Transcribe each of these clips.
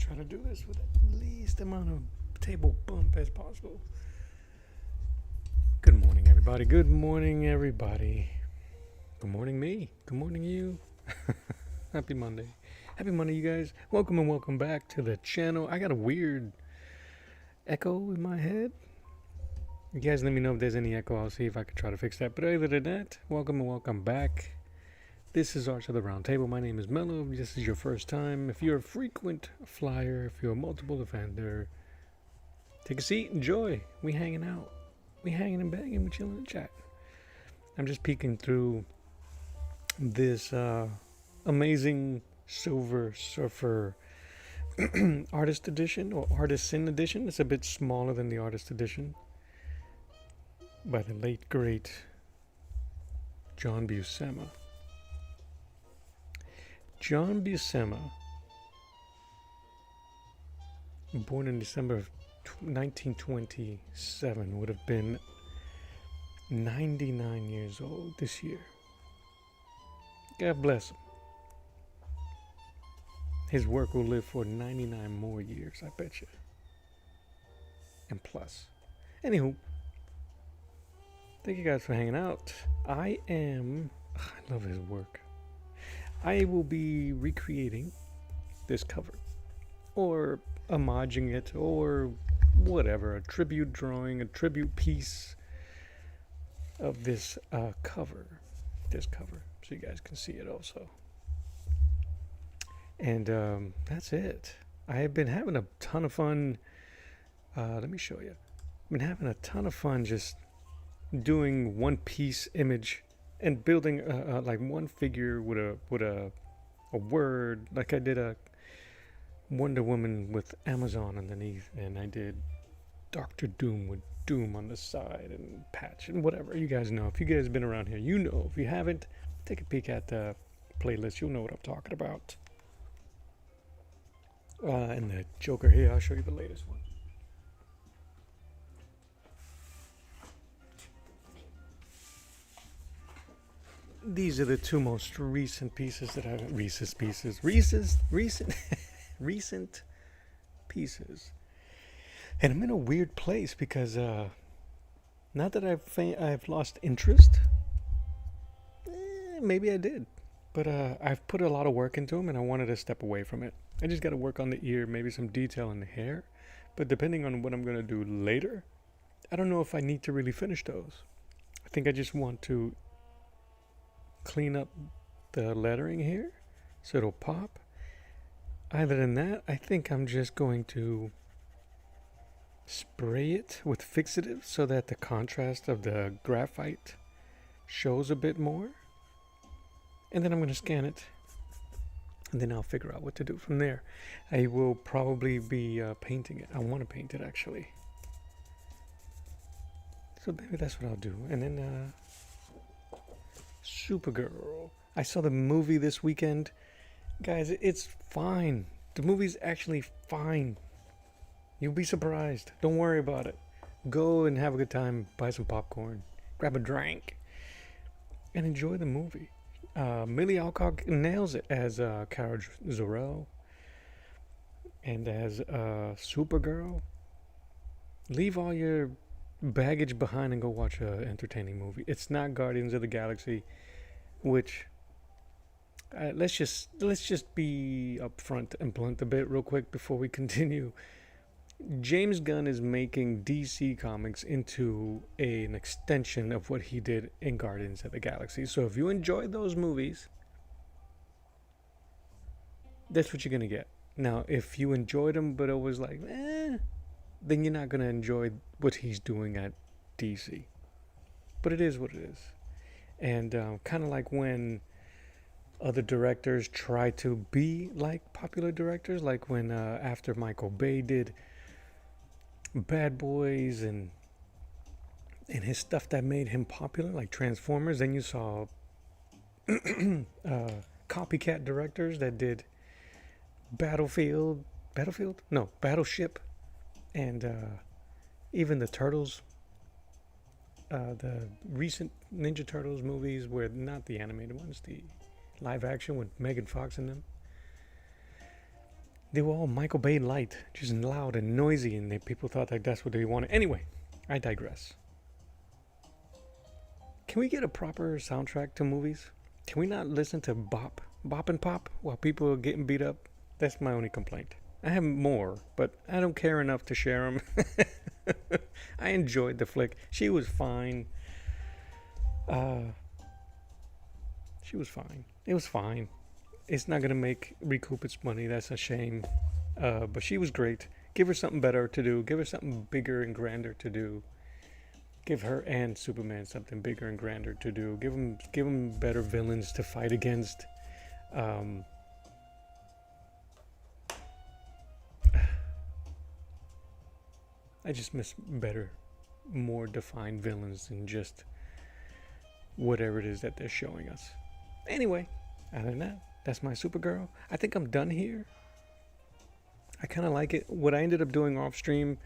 try to do this with the least amount of table bump as possible. Good morning, everybody. Good morning, everybody. Good morning, me. Good morning, you. Happy Monday. Happy Monday, you guys. Welcome and welcome back to the channel. I got a weird echo in my head. You guys let me know if there's any echo. I'll see if I can try to fix that. But other than that, welcome and welcome back. This is Arch of the Round Table. My name is Mello. If this is your first time, if you're a frequent flyer, if you're a multiple offender, take a seat, enjoy. We hanging out. We hanging and banging, we chilling and chatting. I'm just peeking through this amazing Silver Surfer Artist Edition or Artisan Edition. It's a bit smaller than the Artist Edition by the late, great John Buscema. John Buscema, born in December of 1927, would have been 99 years old this year. God bless him. His work will live for 99 more years, I bet you. And plus. Anywho, thank you guys for hanging out. I love his work. I will be recreating this cover, or homaging it, or whatever, a tribute drawing, a tribute piece of this cover, so you guys can see it also. And that's it. I have been having a ton of fun. Let me show you. I've been having a ton of fun just doing one piece image and building like one figure with a word. Like I did a Wonder Woman with Amazon underneath, and I did Dr. Doom with Doom on the side and Patch and whatever. You guys know. If you guys have been around here, you know. If you haven't, take a peek at the playlist. You'll know what I'm talking about. And the Joker here, I'll show you the latest one. These are the two most recent pieces that I've recent pieces. And I'm in a weird place because not that I've lost interest. Maybe I did, but I've put a lot of work into them, and I wanted to step away from it. I just got to work on the ear, maybe some detail in the hair. But depending on what I'm gonna do later, I don't know if I need to really finish those. I think I just want to clean up the lettering here so it'll pop. Other than that, I think I'm just going to spray it with fixative so that the contrast of the graphite shows a bit more. And then I'm going to scan it, and then I'll figure out what to do from there. I will probably be painting it. I want to paint it, actually. So maybe that's what I'll do. And then Supergirl. I saw the movie this weekend. Guys, it's fine. The movie's actually fine. You'll be surprised. Don't worry about it. Go and have a good time. Buy some popcorn. Grab a drink. And enjoy the movie. Millie Alcock nails it as Kara Zor-El. And as Supergirl. Leave all your baggage behind and go watch an entertaining movie. It's not Guardians of the Galaxy, which let's just be upfront and blunt a bit real quick before we continue. James Gunn is making DC Comics into an extension of what he did in Guardians of the Galaxy. So if you enjoyed those movies, that's what you're gonna get. Now, if you enjoyed them but it was like, then you're not going to enjoy what he's doing at DC. But it is what it is. And kind of like when other directors try to be like popular directors, like when after Michael Bay did Bad Boys and his stuff that made him popular, like Transformers, then you saw copycat directors that did Battleship, and even the Turtles, the recent Ninja Turtles movies, were not the animated ones, the live action with Megan Fox in them. they were all Michael Bay light, just loud and noisy, and people thought that that's what they wanted. Anyway, I digress. Can we get a proper soundtrack to movies? Can we not listen to bop and pop while people are getting beat up? That's my only complaint. I have more, but I don't care enough to share them. I enjoyed the flick. She was fine. She was fine. It was fine. It's not gonna recoup its money. That's a shame. But she was great. Give her something better to do. Give her something bigger and grander to do. Give her and Superman something bigger and grander to do. Give them better villains to fight against. I just miss better, more defined villains than just whatever it is that they're showing us. Anyway, other than that, that's my Supergirl. I think I'm done here. I kind of like it. What I ended up doing off stream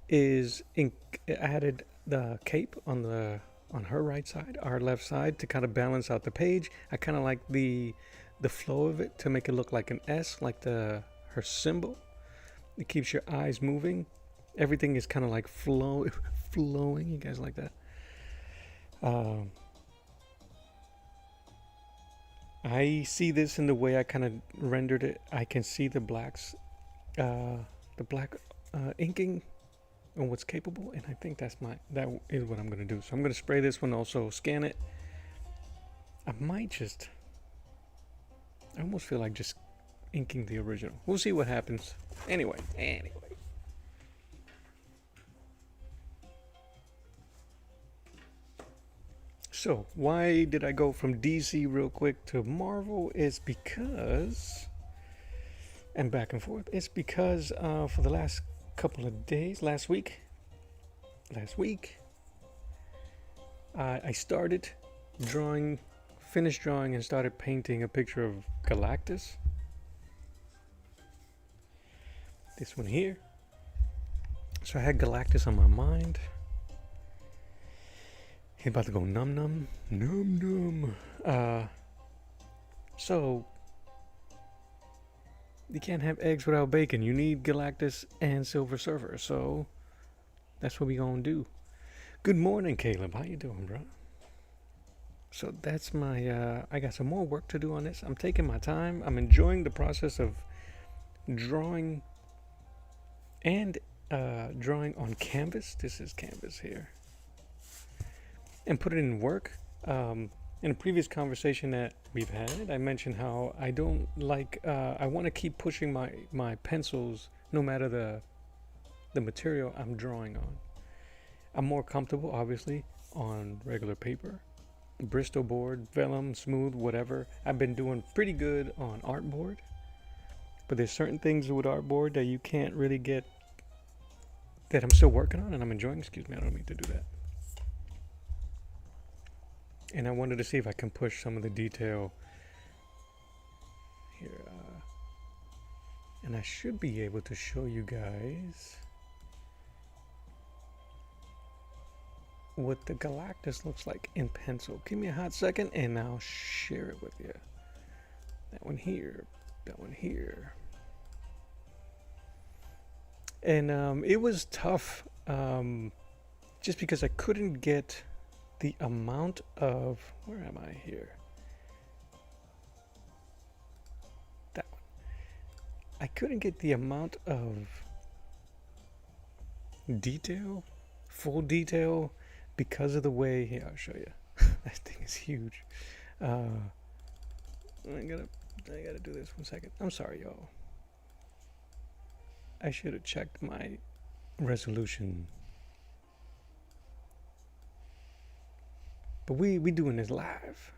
is I added the cape on her right side, our left side, to kind of balance out the page. I kind of like the flow of it to make it look like an S, like her symbol. It keeps your eyes moving. Everything is kind of like flowing. You guys like that? I see this in the way I kind of rendered it. I can see the black inking and what's capable, and I think that is what I'm gonna do. So I'm gonna spray this one, also scan it. I almost feel like just inking the original. We'll see what happens. Anyway. So, why did I go from DC real quick to Marvel? It's because, and back and forth, it's because for the last couple of days, last week, I started finished drawing and started painting a picture of Galactus. This one here. So I had Galactus on my mind. He's about to go num. So you can't have eggs without bacon. You need Galactus and Silver Surfer. So that's what we gonna do. Good morning, Caleb. How you doing, bro? So that's my. I got some more work to do on this. I'm taking my time. I'm enjoying the process of drawing and drawing on canvas. This is canvas here. And put it in work. In a previous conversation that we've had, I mentioned how I don't like. I want to keep pushing my pencils, no matter the material I'm drawing on. I'm more comfortable, obviously, on regular paper, Bristol board, vellum, smooth, whatever. I've been doing pretty good on artboard, but there's certain things with artboard that you can't really get. That I'm still working on, and I'm enjoying. Excuse me, I don't mean to do that. And I wanted to see if I can push some of the detail here. And I should be able to show you guys what the Galactus looks like in pencil. Give me a hot second and I'll share it with you. That one here. And it was tough just because I couldn't get the amount of, where am I here? That one. I couldn't get the amount of detail, full detail, because of the way, here, I'll show you. That thing is huge. I gotta do this 1 second. I'm sorry, y'all. I should have checked my resolution. But we doing this live.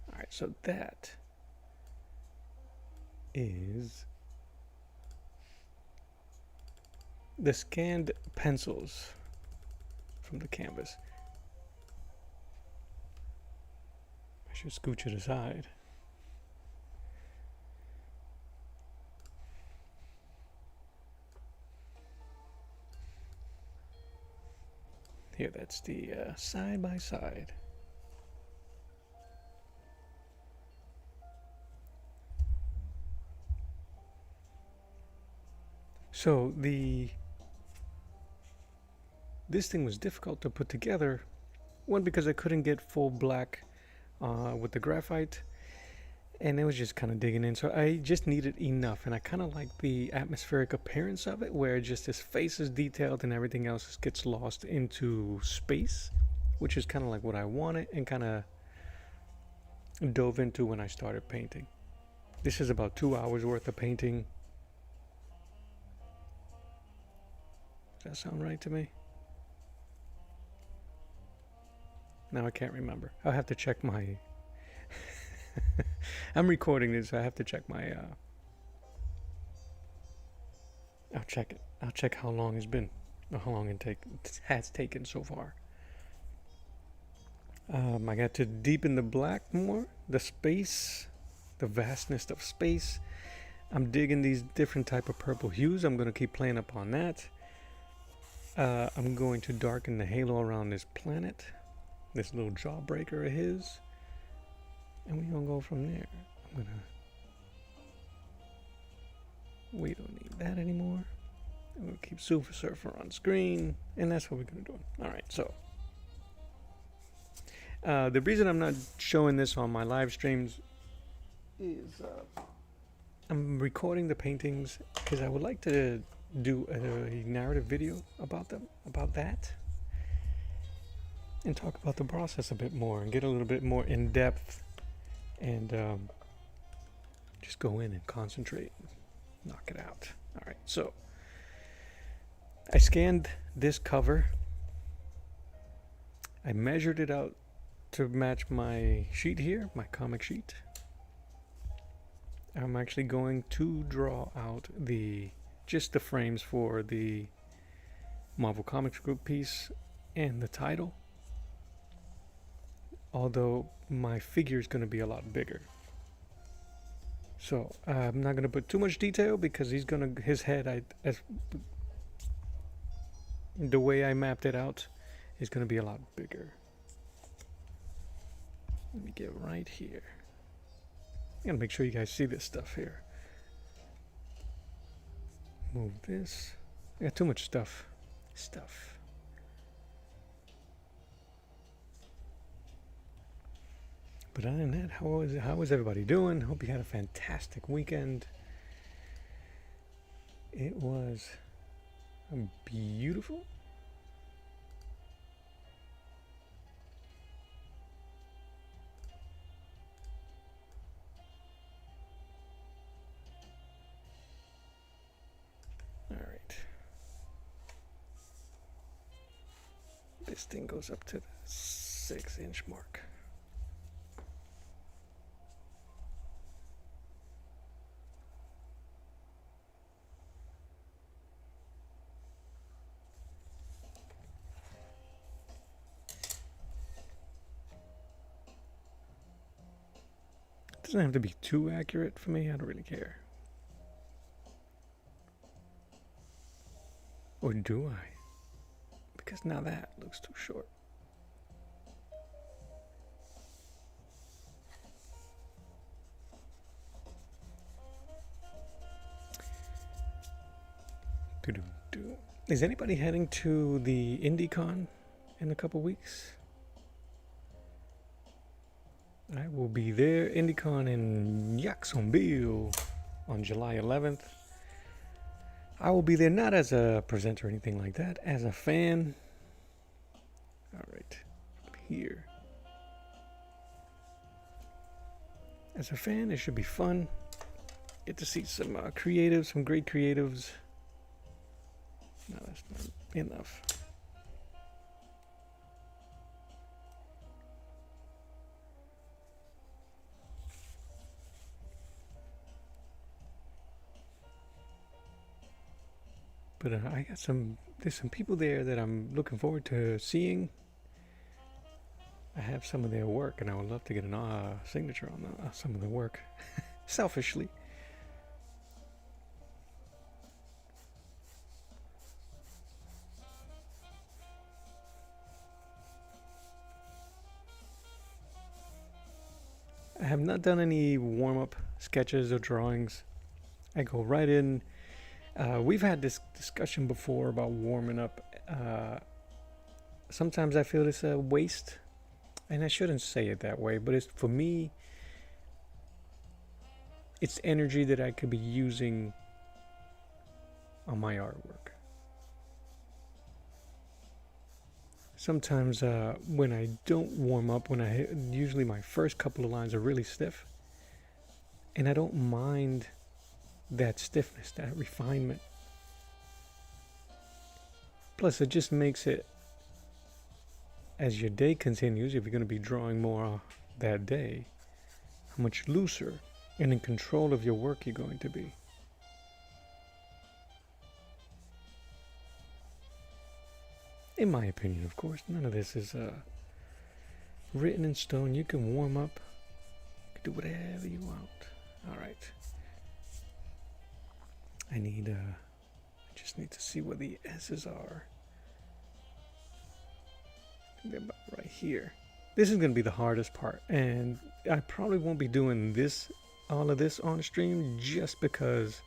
All right, so that is the scanned pencils from the canvas. I should scooch it aside. Here, that's the side by side. So this thing was difficult to put together. One, because I couldn't get full black with the graphite, and it was just kind of digging in. So I just needed enough, and I kind of like the atmospheric appearance of it, where just his face is detailed and everything else just gets lost into space, which is kind of like what I wanted and kind of dove into when I started painting. This is about 2 hours worth of painting. Does that sound right to me? Now I can't remember. I'll have to check my I'm recording this, so I have to check my I'll check it. I'll check how long it's been, or how long it has taken so far. I got to deepen the black more, the space, the vastness of space. I'm digging these different type of purple hues. I'm going to keep playing upon that. I'm going to darken the halo around this planet, this little jawbreaker of his, and we're going to go from there. We don't need that anymore. I'm going to keep Super Surfer on screen, and that's what we're going to do. All right, so the reason I'm not showing this on my live streams is I'm recording the paintings because I would like to do a narrative video about them, about that, and talk about the process a bit more and get a little bit more in depth, and just go in and concentrate, knock it out. All right, so I scanned this cover. I measured it out to match my sheet here, my comic sheet. I'm actually going to draw out just the frames for the Marvel Comics Group piece and the title, although my figure is going to be a lot bigger. So I'm not going to put too much detail because his head, the way I mapped it out, is going to be a lot bigger. Let me get right here. I gotta make sure you guys see this stuff here. Move this. I got too much stuff. But other than that, how is everybody doing? Hope you had a fantastic weekend. It was beautiful. This thing goes up to the 6-inch mark. It doesn't have to be too accurate for me. I don't really care. Or do I? Because now that looks too short. Is anybody heading to the IndieCon in a couple weeks? I will be there, IndieCon in Jacksonville on July 11th. I will be there not as a presenter or anything like that, as a fan. All right, here. As a fan, it should be fun. Get to see some creatives, some great creatives. No, that's not enough. But I got there's some people there that I'm looking forward to seeing. I have some of their work, and I would love to get a signature on some of the work, selfishly. I have not done any warm-up sketches or drawings. I go right in. We've had this discussion before about warming up. Sometimes I feel it's a waste, and I shouldn't say it that way, but it's, for me, it's energy that I could be using on my artwork. Sometimes when I don't warm up, usually my first couple of lines are really stiff, and I don't mind that stiffness, that refinement. Plus, it just makes it, as your day continues, if you're going to be drawing more that day, how much looser and in control of your work you're going to be. In my opinion, of course, none of this is written in stone. You can warm up, you can do whatever you want. All right. I just need to see where the S's are. I think they're about right here. This is going to be the hardest part, and I probably won't be doing all of this on stream just because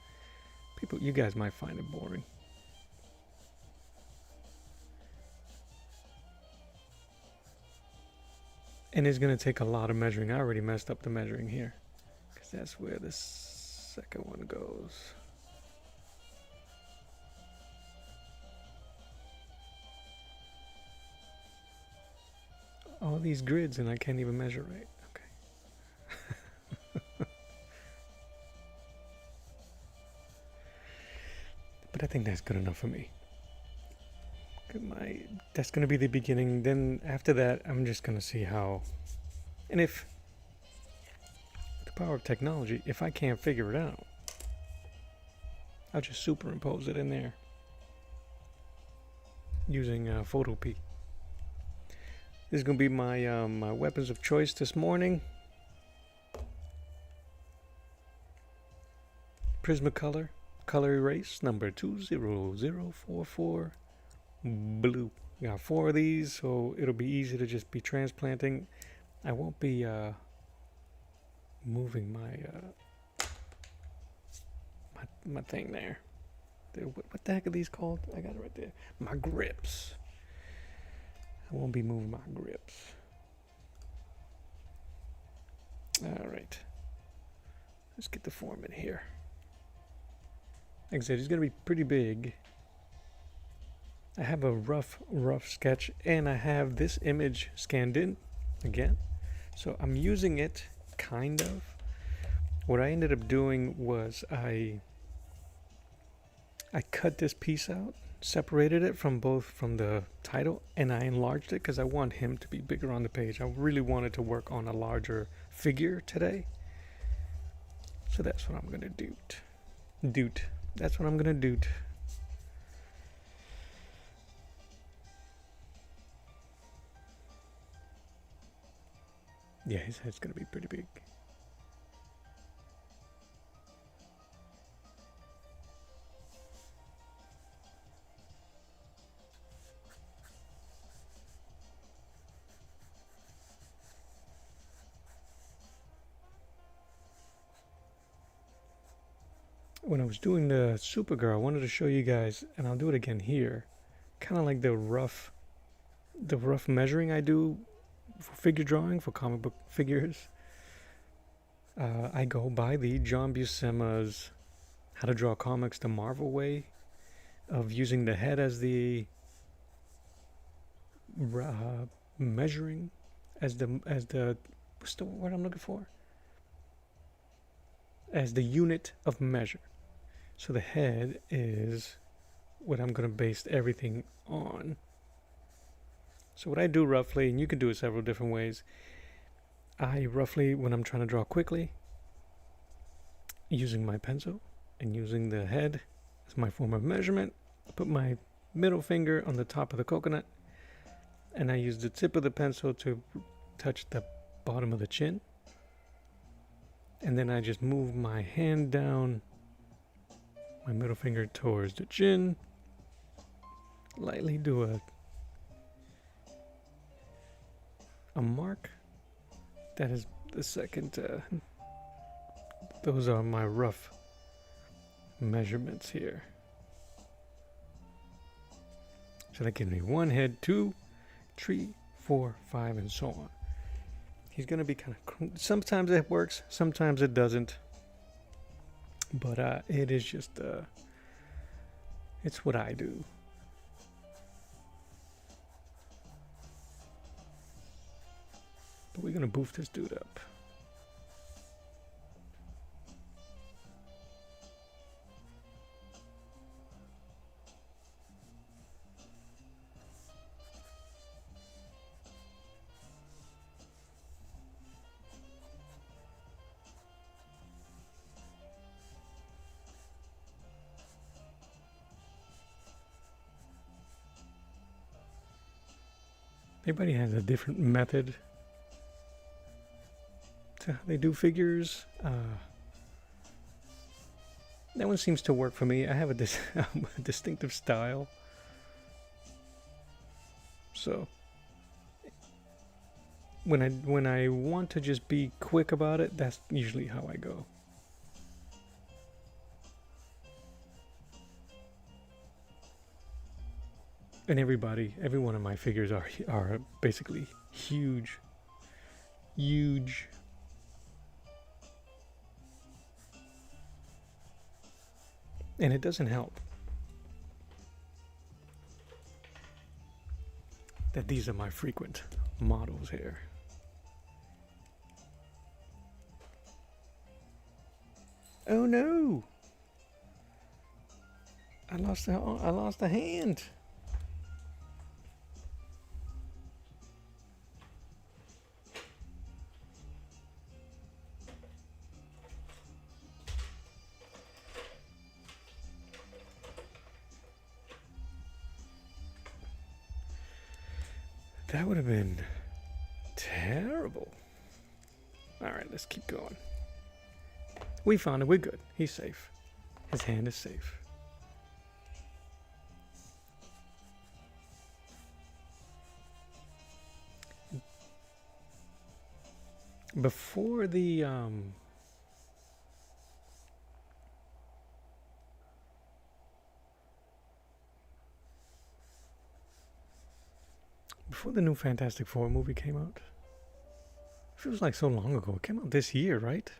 you guys might find it boring. And it's going to take a lot of measuring. I already messed up the measuring here, because that's where the second one goes. All these grids and I can't even measure right. Okay. But I think that's good enough for me. That's going to be the beginning. Then after that, I'm just going to see how. And if, with the power of technology, if I can't figure it out, I'll just superimpose it in there using Photopea. This is going to be my my weapons of choice this morning. Prismacolor, color erase, number 20044, blue. We got 4 of these, so it'll be easy to just be transplanting. I won't be moving my thing there. What the heck are these called? I got it right there. My grips. I won't be moving my grips. All right. Let's get the form in here. Like I said, it's going to be pretty big. I have a rough sketch, and I have this image scanned in again. So I'm using it, kind of. What I ended up doing was I cut this piece out, separated it from the title, and I enlarged it because I want him to be bigger on the page. I really wanted to work on a larger figure today. So that's what I'm going to do. That's what I'm going to do. Yeah, his head's going to be pretty big. When I was doing the Supergirl, I wanted to show you guys, and I'll do it again here, kind of like the rough measuring I do for figure drawing, for comic book figures. I go by the John Buscema's How to Draw Comics the Marvel way of using the head as the measuring, as the what's the word I'm looking for? As the unit of measure. So the head is what I'm going to base everything on. So what I do roughly, and you can do it several different ways, I roughly, when I'm trying to draw quickly, using my pencil and using the head as my form of measurement, I put my middle finger on the top of the coconut, and I use the tip of the pencil to touch the bottom of the chin. And then I just move my hand down, my middle finger towards the chin, lightly do a mark. That is the second, those are my rough measurements here. So that gives me 1 head, 2, 3, 4, 5, and so on. He's going to be kind of... Sometimes it works, sometimes it doesn't. But it is just... it's what I do. But we're going to boof this dude up. Everybody has a different method to how they do figures. That one seems to work for me. I have a distinctive style. So when I want to just be quick about it, that's usually how I go. And every one of my figures are basically huge. And it doesn't help that these are my frequent models here. Oh no! I lost a hand. That would have been terrible. All right, let's keep going. We found it. We're good. He's safe. His hand is safe. Before the new Fantastic Four movie came out, it feels like so long ago. It came out this year, right?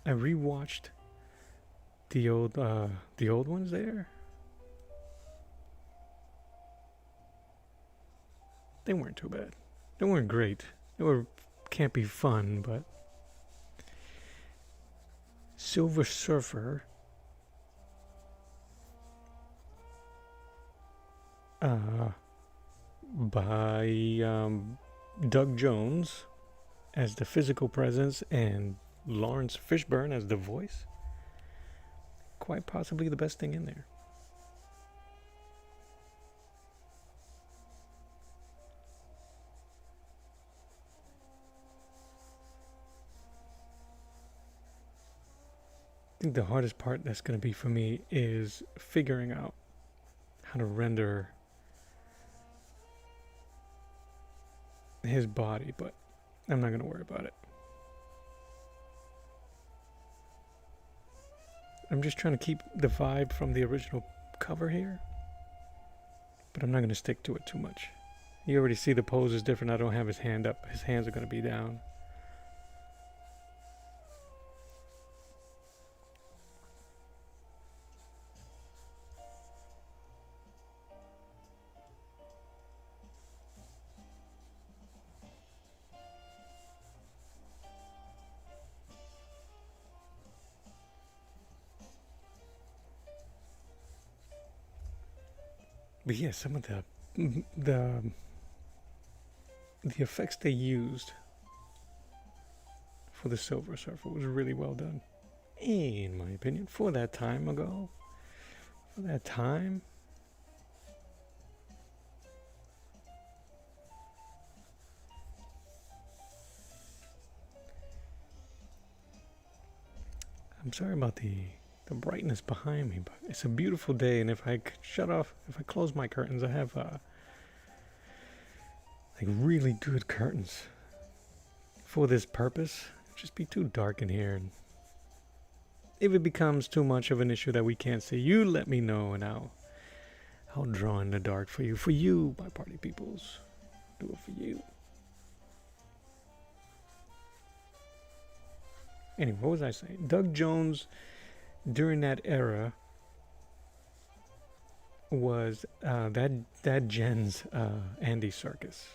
I rewatched the old ones there. They weren't too bad. They weren't great. They were campy fun, but Silver Surfer by Doug Jones as the physical presence and Lawrence Fishburne as the voice. Quite possibly the best thing in there. I think the hardest part that's going to be for me is figuring out how to render his body, but I'm not going to worry about it. I'm just trying to keep the vibe from the original cover here, but I'm not going to stick to it too much. You already see the pose is different. I don't have his hand up. His hands are going to be down. But yeah, some of the effects they used for the Silver Surfer was really well done, in my opinion, for that time ago. For that time. I'm sorry about the brightness behind me, but it's a beautiful day, and if I close my curtains, I have like really good curtains for this purpose. It'd just be too dark in here, and if it becomes too much of an issue that we can't see, you let me know, and I'll draw in the dark for you. For you, my party peoples. Do it for you. Anyway, what was I saying? Doug Jones, during that era, was that gen's Andy Serkis.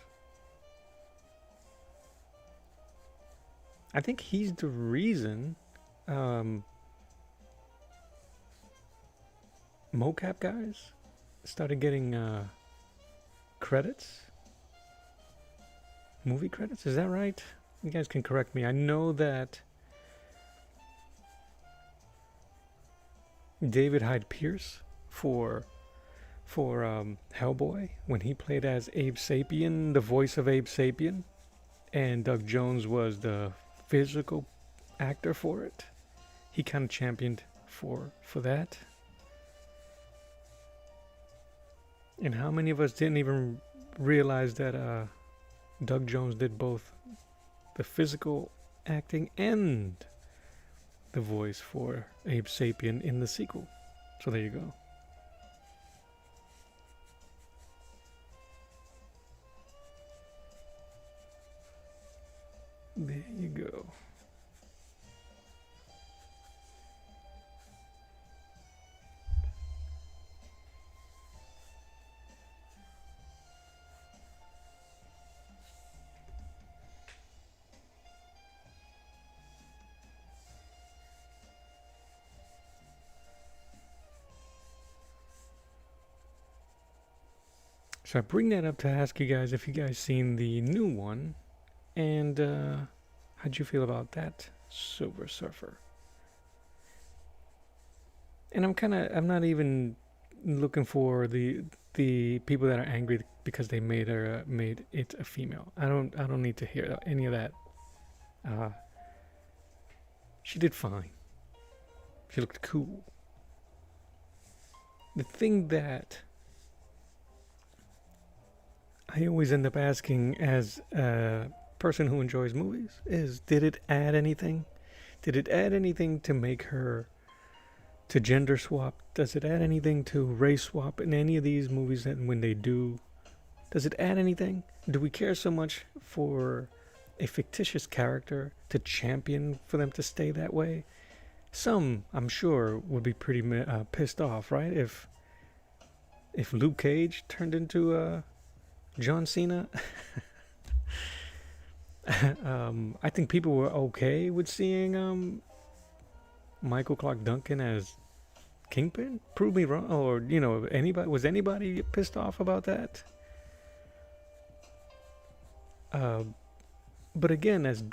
I think he's the reason mocap guys started getting credits, movie credits. Is that right? You guys can correct me. I know that David Hyde Pierce for Hellboy, when he played as Abe Sapien, the voice of Abe Sapien, and Doug Jones was the physical actor for it. He kind of championed for that. And how many of us didn't even realize that Doug Jones did both the physical acting and the voice for Abe Sapien in the sequel? So there you go. There you go. So I bring that up to ask you guys if you guys seen the new one, and how'd you feel about that Silver Surfer? And I'm not even looking for the people that are angry because they made it a female. I don't need to hear any of that. She did fine. She looked cool. The thing that I always end up asking as a person who enjoys movies is, did it add anything? Did it add anything to make her to gender swap? Does it add anything to race swap in any of these movies? And when they do, does it add anything? Do we care so much for a fictitious character to champion for them to stay that way? Some, I'm sure, would be pretty pissed off, right? If Luke Cage turned into John Cena. I think people were okay with seeing Michael Clark Duncan as Kingpin. Prove me wrong, or was anybody pissed off about that? But again, as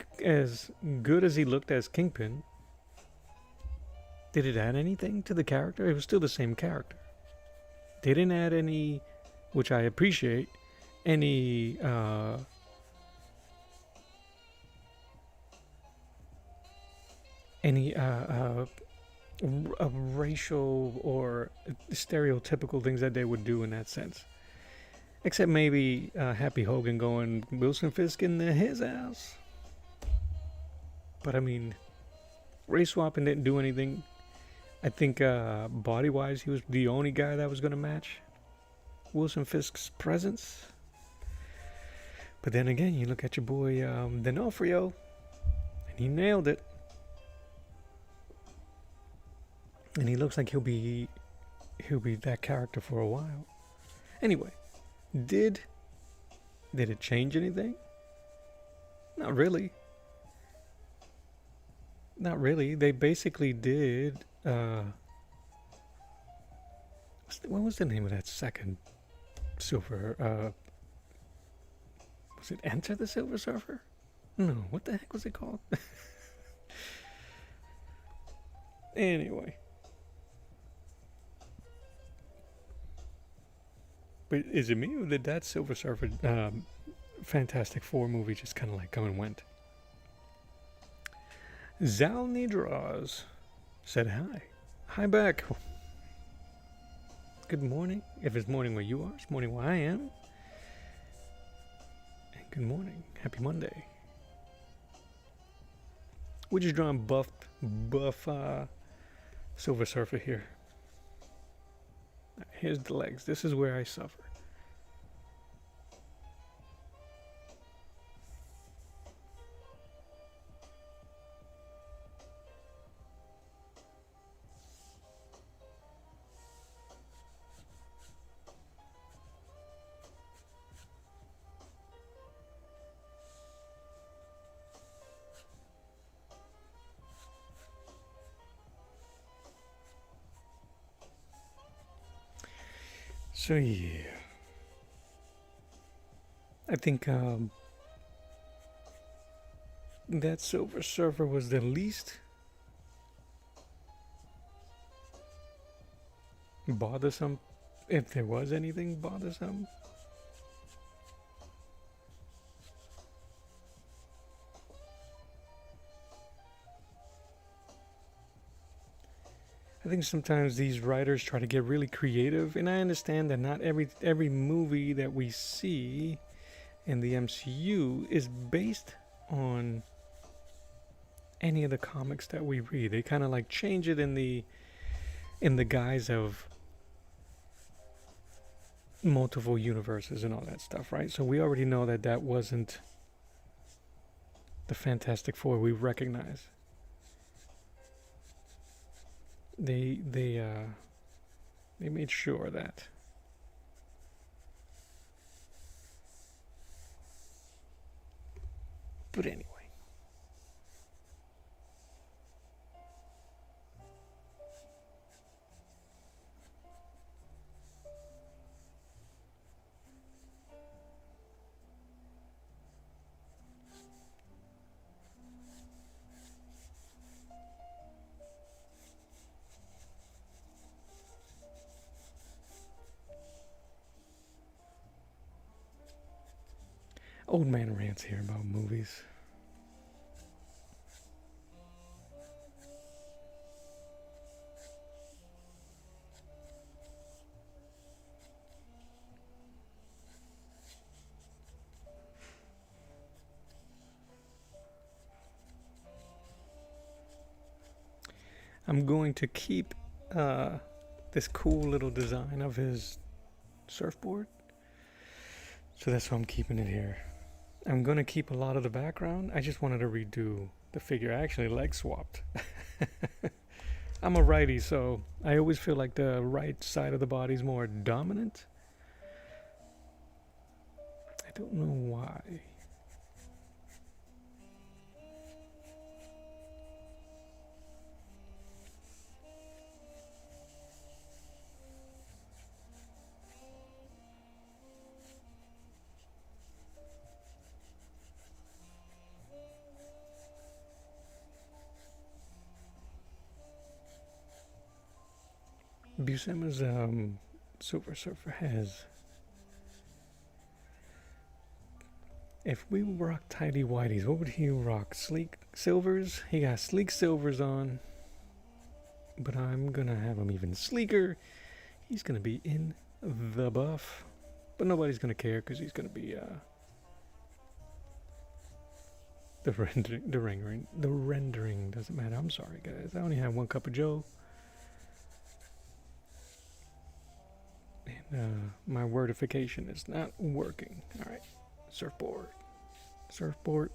good as he looked as Kingpin, did it add anything to the character? It was still the same character. They didn't add any, which I appreciate, any racial or stereotypical things that they would do in that sense. Except maybe Happy Hogan going Wilson Fisk in his ass. But I mean, race swapping didn't do anything. I think body-wise, he was the only guy that was going to match Wilson Fisk's presence. But then again, you look at your boy D'Onofrio, and he nailed it. And he looks like he'll be that character for a while. Anyway, did it change anything? Not really. Not really. They basically did. What was the name of that second Silver? Was it Enter the Silver Surfer? No, what the heck was it called? Anyway. But is it me, or did that Silver Surfer Fantastic Four movie just kind of like come and went? Zal Nidraz said hi. Hi back. Good morning. If it's morning where you are, it's morning where I am. And good morning. Happy Monday. We're just drawing buff Silver Surfer here. Here's the legs. This is where I suffer. So yeah, I think that Silver Surfer was the least bothersome, if there was anything bothersome. I think sometimes these writers try to get really creative, and I understand that not every movie that we see in the MCU is based on any of the comics that we read. They kind of like change it in the guise of multiple universes and all that stuff, right? So we already know that that wasn't the Fantastic Four we recognize. They made sure that. But anyway. Old man rants here about movies. I'm going to keep this cool little design of his surfboard. So that's why I'm keeping it here. I'm going to keep a lot of the background. I just wanted to redo the figure. I actually leg swapped. I'm a righty, so I always feel like the right side of the body is more dominant. I don't know why. Buscema's Silver Surfer has. If we rock tidy whities, what would he rock? Sleek silvers? He got sleek silvers on. But I'm gonna have him even sleeker. He's gonna be in the buff. But nobody's gonna care because he's gonna be the rendering doesn't matter. I'm sorry guys. I only have one cup of Joe. And my wordification is not working. Alright. Surfboard. Surfboard.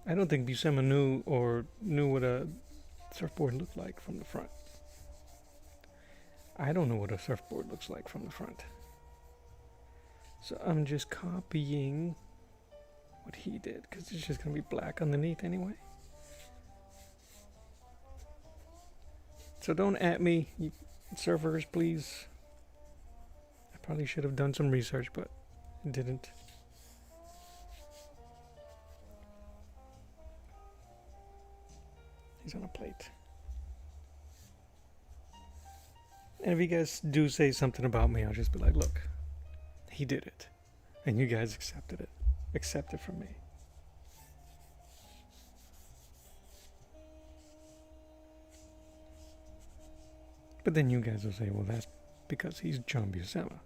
I don't think Buscema knew what a surfboard looked like from the front. I don't know what a surfboard looks like from the front. So I'm just copying what he did, because it's just going to be black underneath anyway. So don't at me, you surfers, please. I probably should have done some research, but I didn't. He's on a plate. And if you guys do say something about me, I'll just be like, look, he did it. And you guys accepted it. Accept it from me. But then you guys will say, well, that's because he's John Buscema.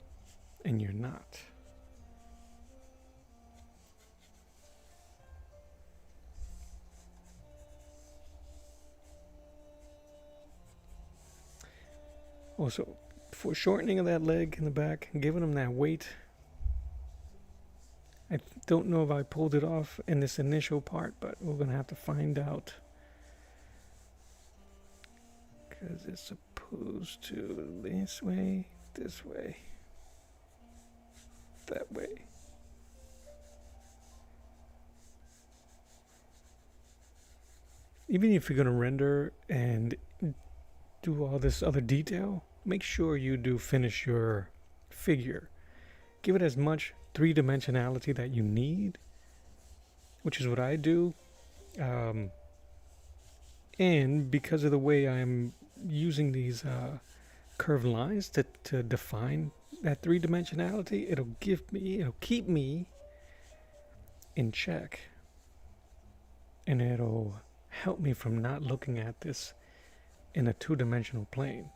And you're not. Also, for shortening of that leg in the back, giving him that weight. I don't know if I pulled it off in this initial part, but we're going to have to find out. Because it's supposed to this way, that way. Even if you're going to render and do all this other detail, make sure you do finish your figure. Give it as much three-dimensionality that you need, which is what I do. And because of the way I'm using these curved lines to define that three-dimensionality, it'll keep me in check, and it'll help me from not looking at this in a two-dimensional plane.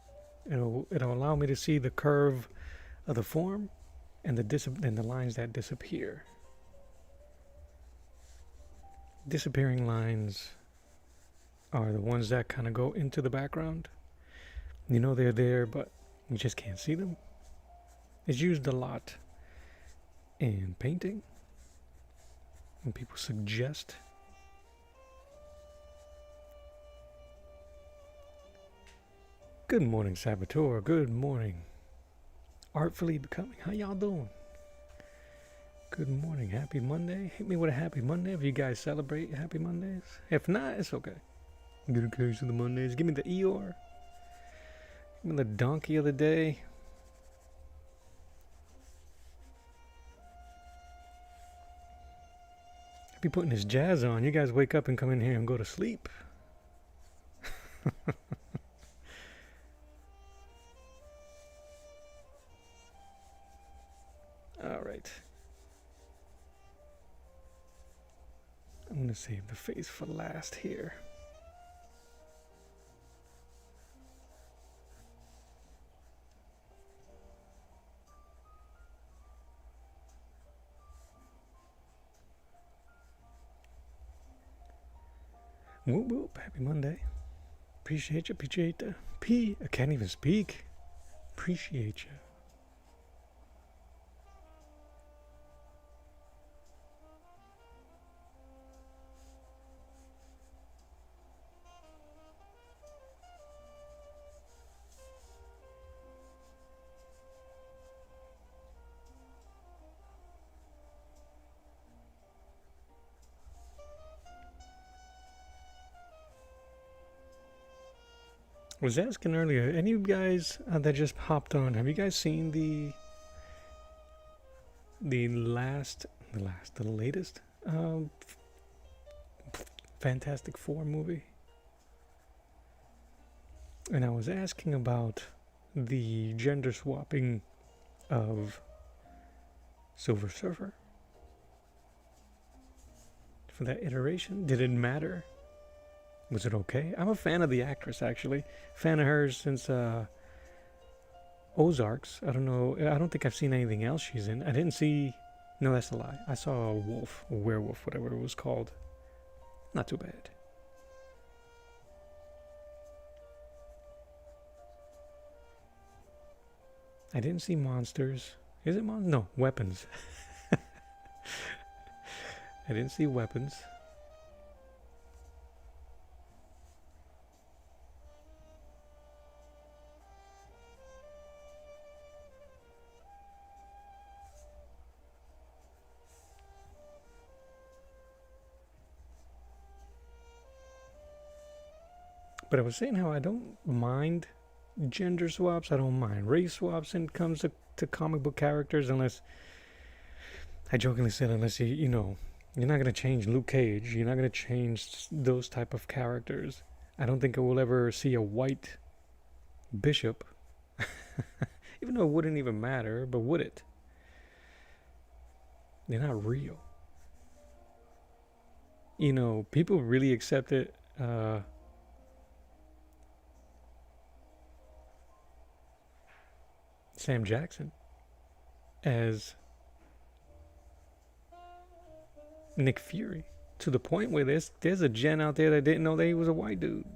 It'll allow me to see the curve of the form and the lines that disappear. Disappearing lines are the ones that kind of go into the background. You know they're there, but you just can't see them. It's used a lot in painting when people suggest. Good morning, Saboteur. Good morning. Artfully Becoming. How y'all doing? Good morning. Happy Monday. Hit me with a happy Monday if you guys celebrate happy Mondays. If not, it's okay. Get a case of the Mondays. Give me the Eeyore. Give me the donkey of the day. I'll be putting this jazz on. You guys wake up and come in here and go to sleep. All right. I'm going to save the face for last here. Whoop whoop, happy Monday. Appreciate you, I can't even speak. Appreciate you. I was asking earlier, any of you guys that just hopped on, have you guys seen the latest Fantastic Four movie? And I was asking about the gender swapping of Silver Surfer for that iteration. Did it matter? Was it okay? I'm a fan of the actress, actually. Fan of hers since Ozarks. I don't know. I don't think I've seen anything else she's in. I didn't see... No, that's a lie. I saw a werewolf, whatever it was called. Not too bad. I didn't see Monsters. Is it Monsters? No, Weapons. I didn't see Weapons. But I was saying how I don't mind gender swaps. I don't mind race swaps when it comes to comic book characters, unless... I jokingly said, unless you know, you're not going to change Luke Cage. You're not going to change those type of characters. I don't think I will ever see a white bishop. Even though it wouldn't even matter, but would it? They're not real. You know, people really accept it. Sam Jackson as Nick Fury, to the point where there's a gen out there that didn't know that he was a white dude.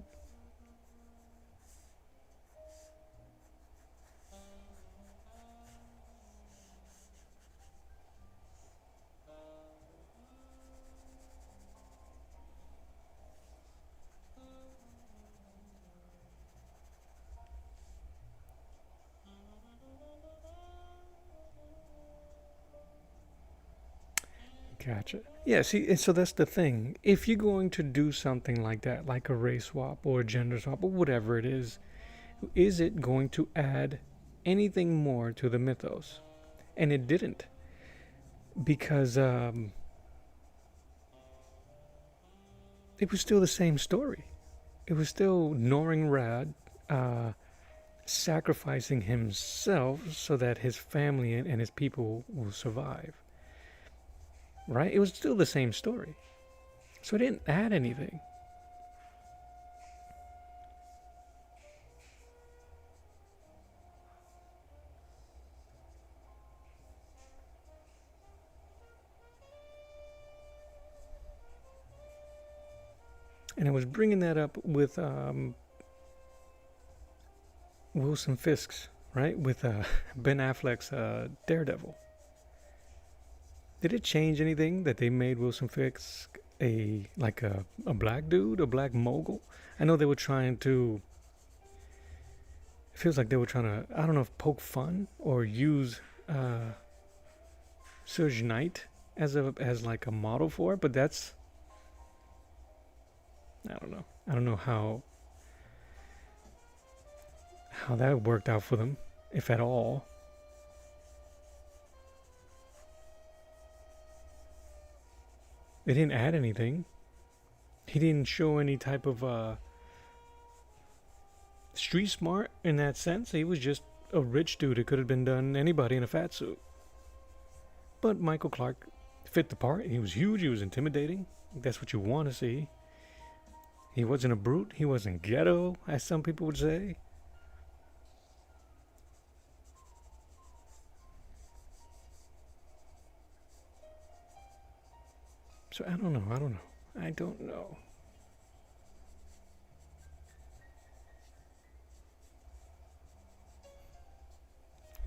Gotcha. Yeah, see, and so that's the thing. If you're going to do something like that, like a race swap or a gender swap or whatever it is it going to add anything more to the mythos? And it didn't, because it was still the same story. It was still Noring Rad uh, sacrificing himself so that his family and his people will survive. Right? It was still the same story. So it didn't add anything. And I was bringing that up with Wilson Fisk's, right? With Ben Affleck's Daredevil. Did it change anything that they made Wilson Fisk a black dude, a black mogul? I know they were trying to. It feels like they were trying to. I don't know if poke fun or use Suge Knight as like a model for it, but that's. I don't know. I don't know how that worked out for them, if at all. They didn't add anything. He didn't show any type of street smart in that sense. He was just a rich dude. It could have been done anybody in a fat suit. But Michael Clark fit the part. He was huge. He was intimidating. That's what you want to see. He wasn't a brute. He wasn't ghetto, as some people would say. So I don't know. I don't know.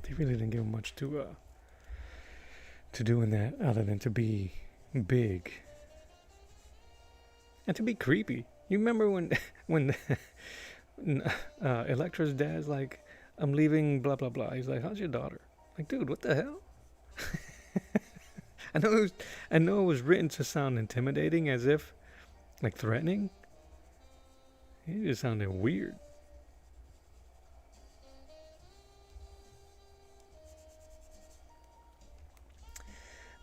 They really didn't give him much to do in that, other than to be big and to be creepy. You remember when Electra's dad's like, "I'm leaving," blah blah blah. He's like, "How's your daughter?" Like, dude, what the hell? I know it was written to sound intimidating, as if like threatening. It just sounded weird.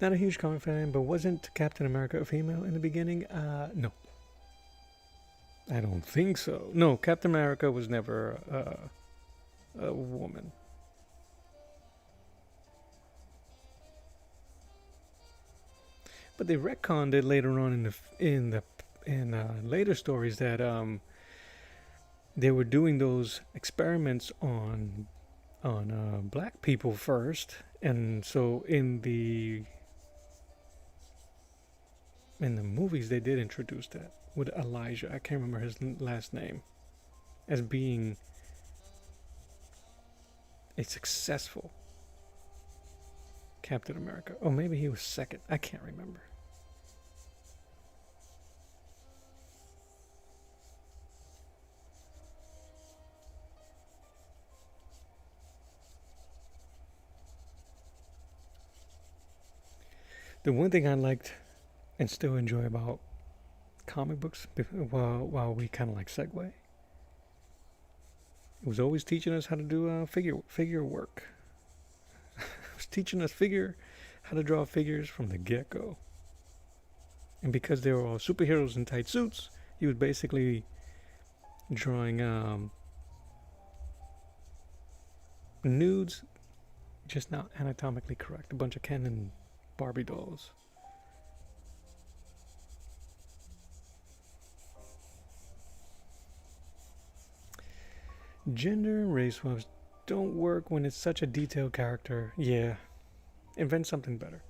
Not a huge comic fan, but wasn't Captain America a female in the beginning? No. I don't think so. No, Captain America was never a woman. But they retconned it later on in later stories that they were doing those experiments on black people first, and so in the movies they did introduce that with Elijah. I can't remember his last name, as being a successful Captain America. Oh, maybe he was second. I can't remember. The one thing I liked and still enjoy about comic books, while we kind of like segue, it was always teaching us how to do figure work. It was teaching us how to draw figures from the get-go. And because they were all superheroes in tight suits, he was basically drawing nudes, just not anatomically correct. A bunch of Ken and Barbie dolls. Gender and race swaps don't work when it's such a detailed character. Yeah, invent something better.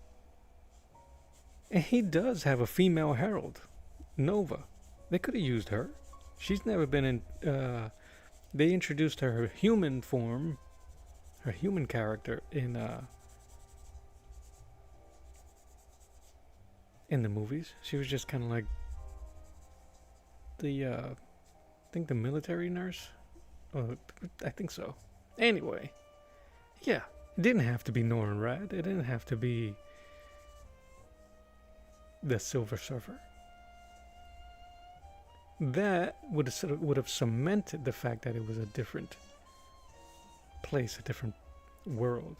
And he does have a female herald, Nova. They could have used her. She's never been in. They introduced her human form, her human character in the movies. She was just kind of like I think the military nurse. I think so. Anyway, yeah, it didn't have to be Norrin Rad. It didn't have to be the Silver Surfer. That would have cemented the fact that it was a different place, a different world.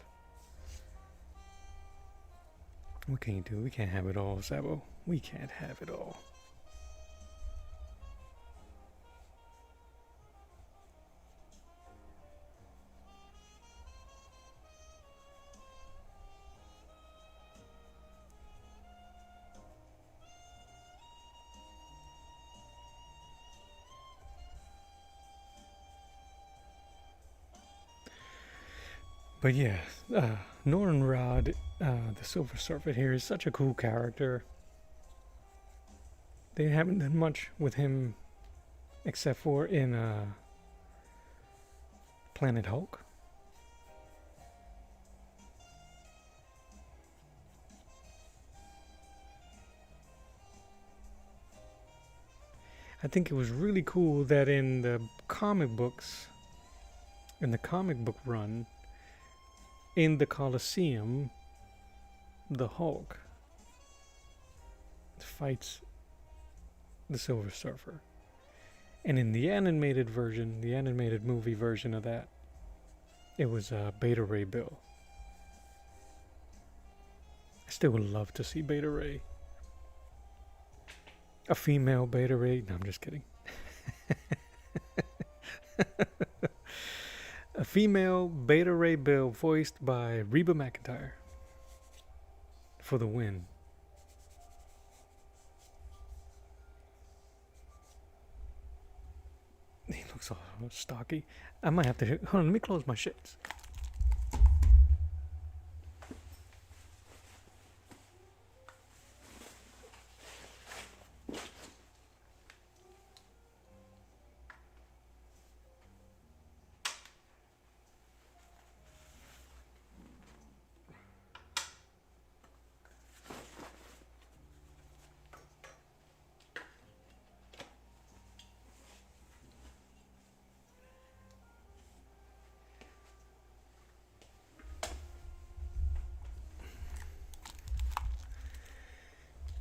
What can you do? We can't have it all, Sabo. We can't have it all. But yeah, Nornrod, the Silver Surfer here, is such a cool character. They haven't done much with him except for in Planet Hulk. I think it was really cool that in the comic books, in the comic book run, in the Colosseum, the Hulk fights the Silver Surfer. And in the animated version, the animated movie version of that, it was Beta Ray Bill. I still would love to see Beta Ray. A female Beta Ray. No, I'm just kidding. A female Beta Ray Bill voiced by Reba McEntire for the win. He looks all stocky. I might have to... Hold on, let me close my shades.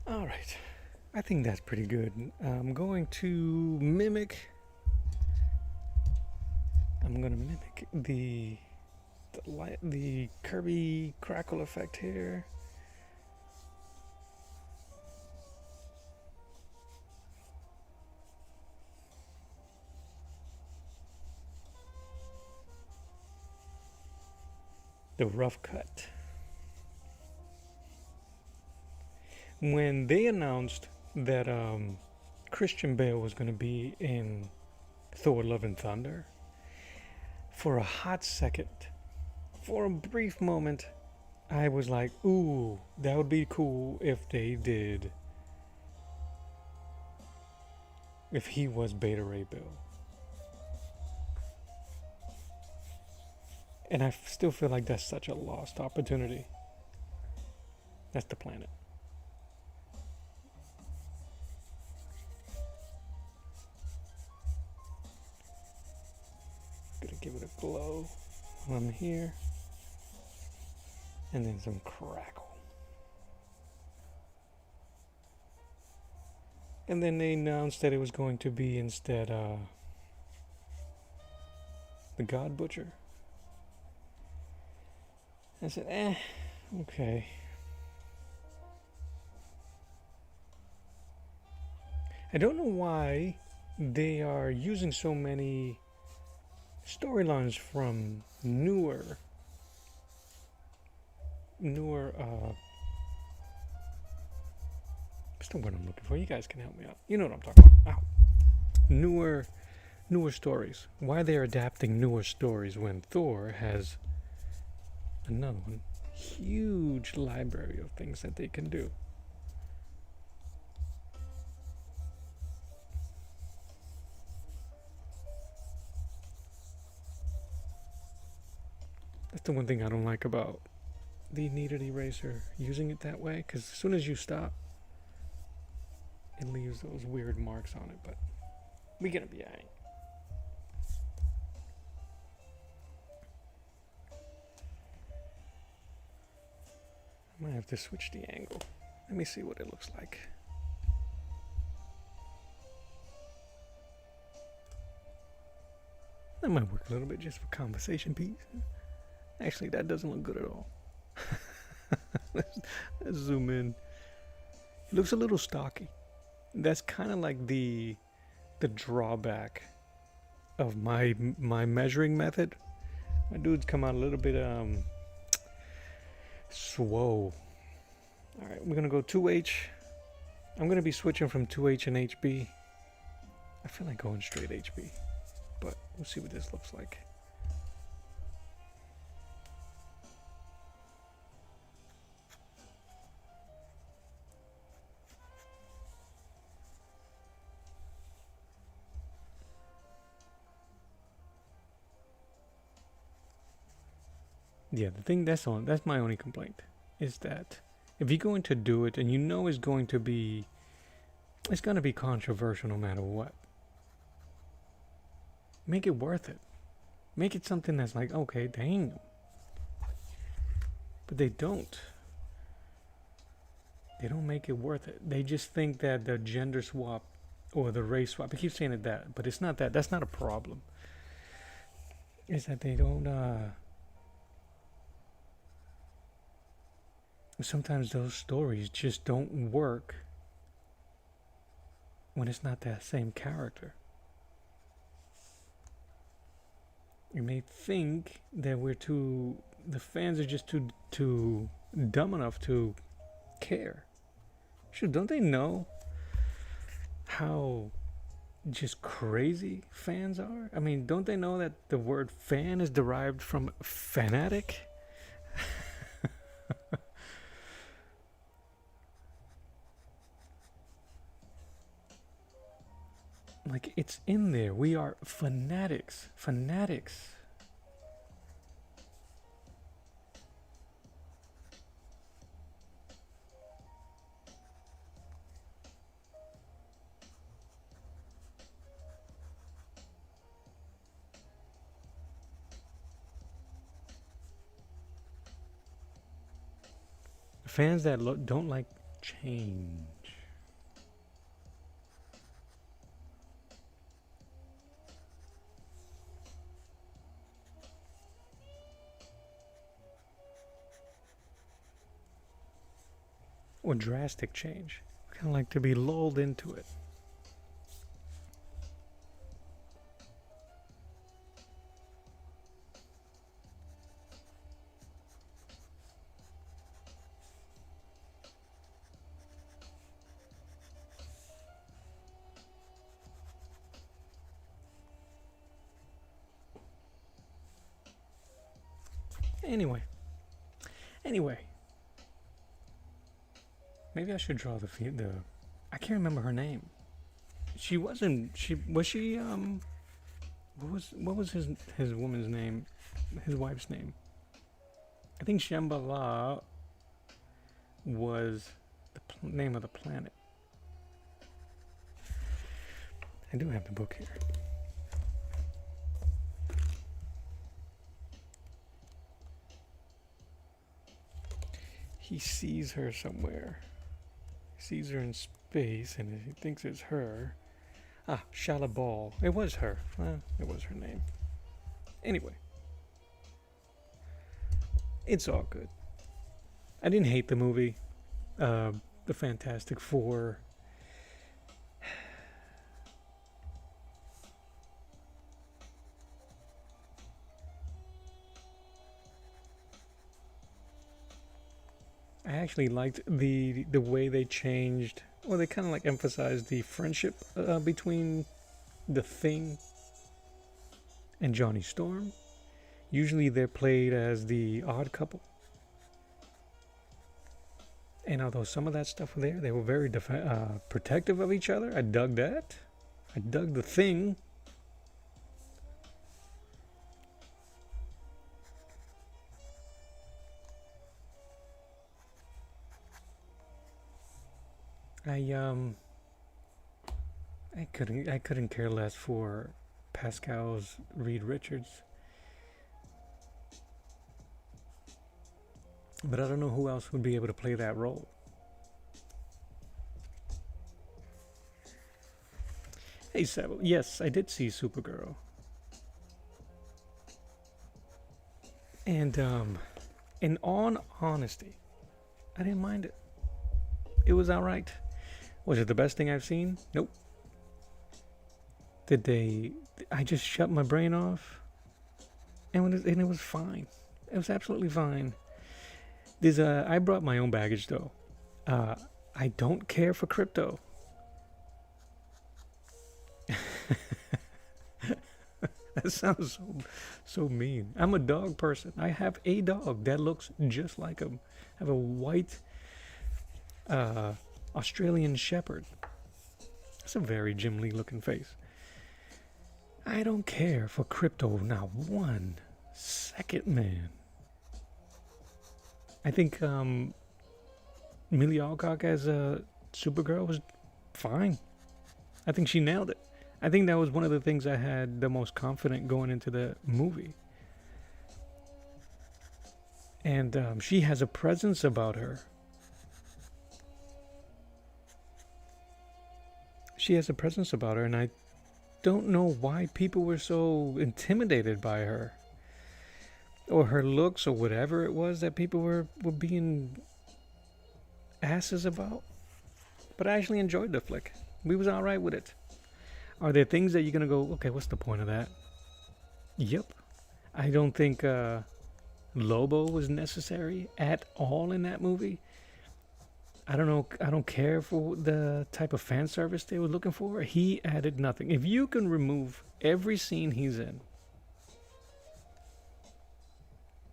All right, I think that's pretty good. I'm going to mimic the Kirby crackle effect here. The rough cut. When they announced that Christian Bale was going to be in Thor: Love and Thunder, for a hot second, for a brief moment, I was like, ooh, that would be cool if they did, if he was Beta Ray Bill. And I still feel like that's such a lost opportunity. That's the planet. Gonna give it a glow while I'm here. And then some crackle. And then they announced that it was going to be instead the God Butcher. I said, okay. I don't know why they are using so many storylines from newer what's the word I'm looking for? You guys can help me out. You know what I'm talking about. Ow. Newer stories. Why they're adapting newer stories when Thor has another one. Huge library of things that they can do. That's the one thing I don't like about the kneaded eraser, using it that way, because as soon as you stop, it leaves those weird marks on it, but we're gonna be alright. I might have to switch the angle. Let me see what it looks like. That might work a little bit just for conversation piece. Actually, that doesn't look good at all. Let's zoom in. It looks a little stocky. That's kind of like the drawback of my measuring method. My dudes come out a little bit swole. All right, we're gonna go 2H. I'm gonna be switching from 2H and HB. I feel like going straight HB, but we'll see what this looks like. Yeah, the thing that's my only complaint is that if you're going to do it and you know it's going to be controversial no matter what, make it worth it. Make it something that's like, okay, dang. But they don't. They don't make it worth it. They just think that the gender swap or the race swap, I keep saying it that, but it's not that. That's not a problem. Is that they don't, sometimes those stories just don't work when it's not that same character. You may think that the fans are just too dumb enough to care. Shoot, don't they know how just crazy fans are? I mean, don't they know that the word fan is derived from fanatic? Like, it's in there. We are fanatics. Fanatics. Fans that don't like change. Or drastic change. Kind of like to be lulled into it. Anyway. Maybe I should draw the I can't remember her name. What was his woman's name? His wife's name? I think Shambhala was the name of the planet. I do have the book here. He sees her somewhere. He sees her in space and he thinks it's her. Ah, Shalabal. It was her. It was her name. Anyway. It's all good. I didn't hate the movie. The Fantastic Four. I actually liked the way they changed, or they kind of like emphasized the friendship between the Thing and Johnny Storm. Usually they're played as the odd couple. And although some of that stuff was there, they were very protective of each other. I dug that. I dug the Thing. I couldn't care less for Pascal's Reed Richards. But I don't know who else would be able to play that role. Hey, Seb. Yes, I did see Supergirl. And, in all honesty, I didn't mind it. It was alright. Was it the best thing I've seen? Nope. Did they. I just shut my brain off, and it was fine. It was absolutely fine. I brought my own baggage, though. I don't care for crypto. That sounds so mean. I'm a dog person. I have a dog that looks just like him. I have a white Australian Shepherd. That's a very Jim Lee looking face. I don't care for crypto, not 1 second, man. I think Millie Alcock as a Supergirl was fine. I think she nailed it. I think that was one of the things I had the most confident going into the movie. And she has a presence about her. She has a presence about her, and I don't know why people were so intimidated by her. Or her looks, or whatever it was that people were being asses about. But I actually enjoyed the flick. We was alright with it. Are there things that you're going to go, okay, what's the point of that? Yep. I don't think Lobo was necessary at all in that movie. I don't know. I don't care for the type of fan service they were looking for. He added nothing. If you can remove every scene he's in,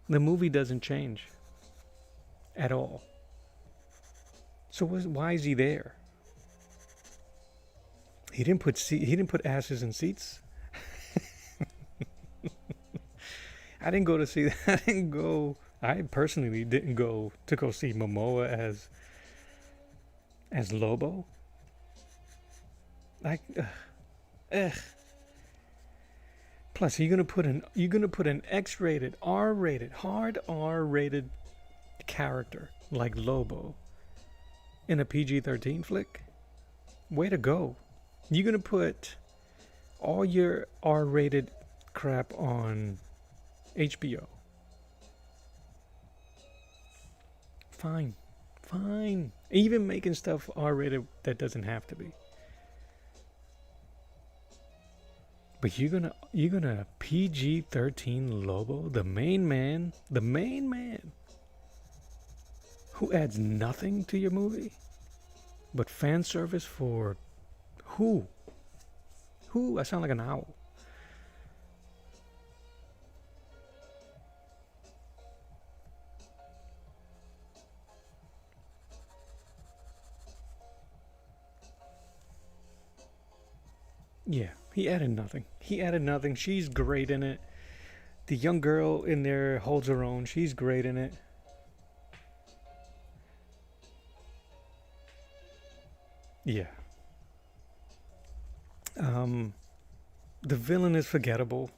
the movie doesn't change at all. So why is he there? He didn't put asses in seats. I didn't go to see that. I personally didn't go to go see Momoa as Lobo. Like, plus you're gonna put an X-rated, R-rated, hard R-rated character like Lobo in a PG-13 flick. Way to go. You're gonna put all your R-rated crap on HBO. Fine. Even making stuff R-rated that doesn't have to be. But you're gonna PG-13 Lobo, the main man, who adds nothing to your movie, but fan service for who? I sound like an owl. Yeah, he added nothing. She's great in it. The young girl in there holds her own. She's great in it. Yeah. The villain is forgettable.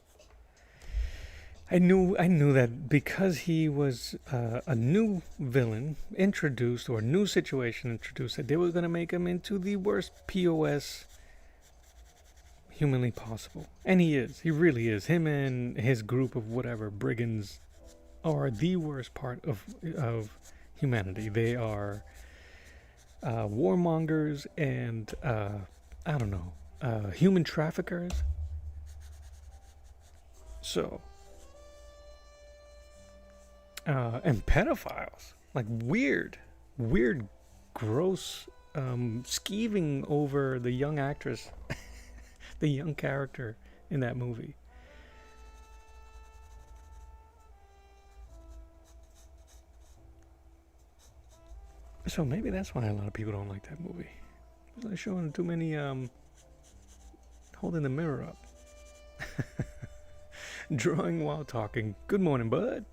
I knew that because he was a new villain introduced, or a new situation introduced, that they were going to make him into the worst POS humanly possible. And he is. He really is. Him and his group of whatever brigands are the worst part of humanity. They are warmongers and I don't know, human traffickers. So, and pedophiles, like weird, gross, skeeving over the young actress, the young character in that movie. So maybe that's why a lot of people don't like that movie. They're showing too many holding the mirror up. Drawing while talking. Good morning, bud.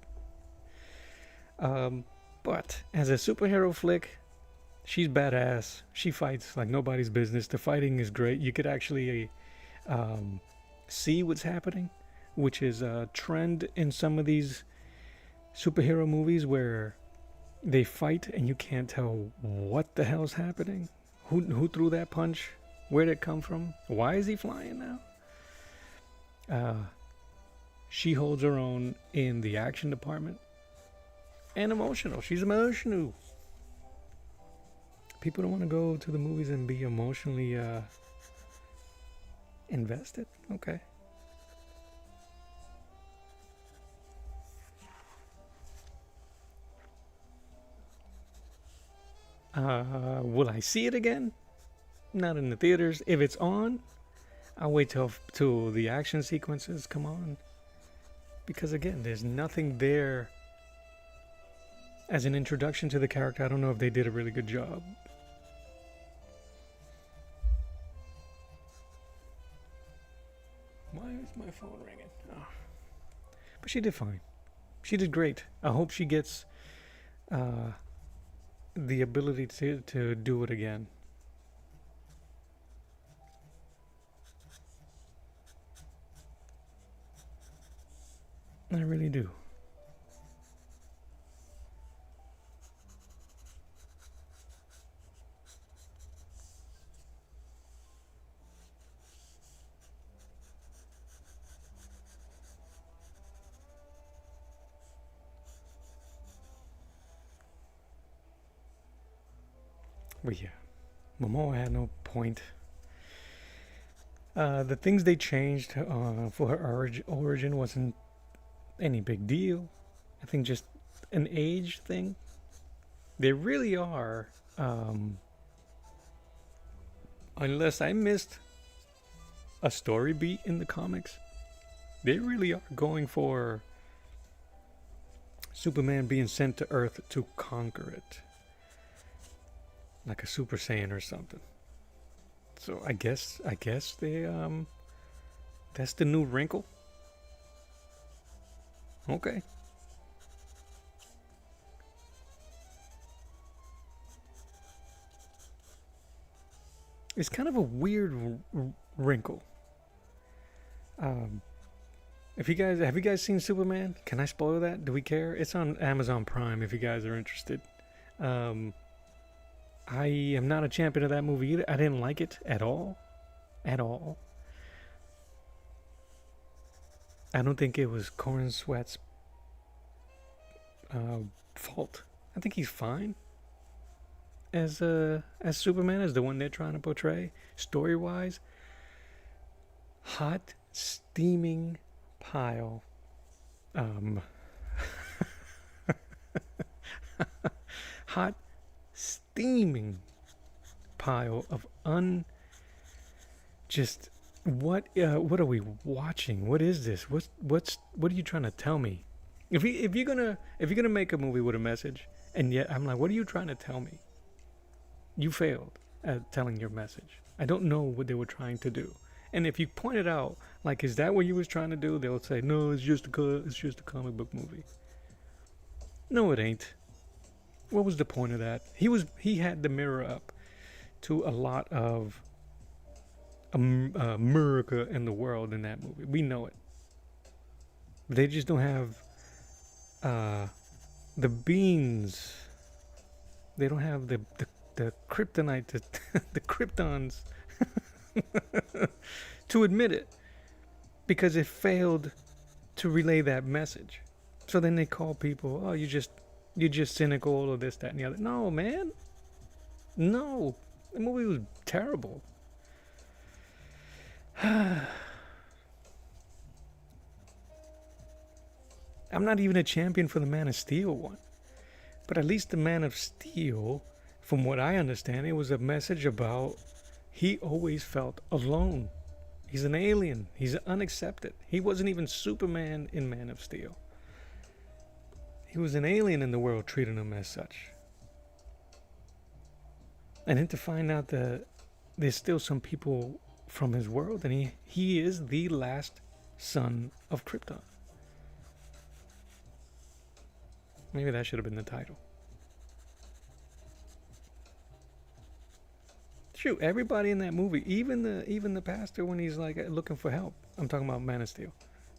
But as a superhero flick, she's badass. She fights like nobody's business. The fighting is great. You could actually see what's happening, which is a trend in some of these superhero movies where they fight and you can't tell what the hell's happening. Who threw that punch? Where did it come from? Why is he flying now? She holds her own in the action department. And emotional. She's emotional. People don't want to go to the movies and be emotionally invested? Okay. Will I see it again? Not in the theaters. If it's on, I'll wait till the action sequences come on. Because again, there's nothing there as an introduction to the character. I don't know if they did a really good job. Why is my phone ringing? Oh. But she did fine. She did great. I hope she gets the ability to do it again. I really do. But yeah, Momoa had no point. The things they changed for her origin wasn't any big deal. I think just an age thing. They really are, unless I missed a story beat in the comics, they really are going for Superman being sent to Earth to conquer it. Like a Super Saiyan or something. So I guess they that's the new wrinkle. Okay. It's kind of a weird wrinkle. If you guys have you guys seen Superman? Can I spoil that? Do we care? It's on Amazon Prime if you guys are interested. I am not a champion of that movie either. I didn't like it at all. At all. I don't think it was Corn Sweat's fault. I think he's fine as Superman, as the one they're trying to portray. Story-wise, hot, steaming pile. Hot, steaming pile of just what are we watching? What is this? What are you trying to tell me? If you're gonna make a movie with a message, and yet I'm like, what are you trying to tell me? You failed at telling your message. I don't know what they were trying to do. And if you point it out, like, is that what you was trying to do? They'll say, no, it's just a comic book movie. No, it ain't. What was the point of that? He had the mirror up to a lot of America and the world in that movie. We know it. They just don't have the beans. They don't have the kryptonite, the kryptons to admit it, because it failed to relay that message. So then they call people, oh, you're just cynical or this, that, and the other. No, man. No. The movie was terrible. I'm not even a champion for the Man of Steel one. But at least the Man of Steel, from what I understand, it was a message about he always felt alone. He's an alien. He's unaccepted. He wasn't even Superman in Man of Steel. He was an alien in the world, treating him as such. And then to find out that there's still some people from his world, and he is the last son of Krypton. Maybe that should have been the title. Shoot, everybody in that movie, even the pastor, when he's like looking for help. I'm talking about Man of Steel.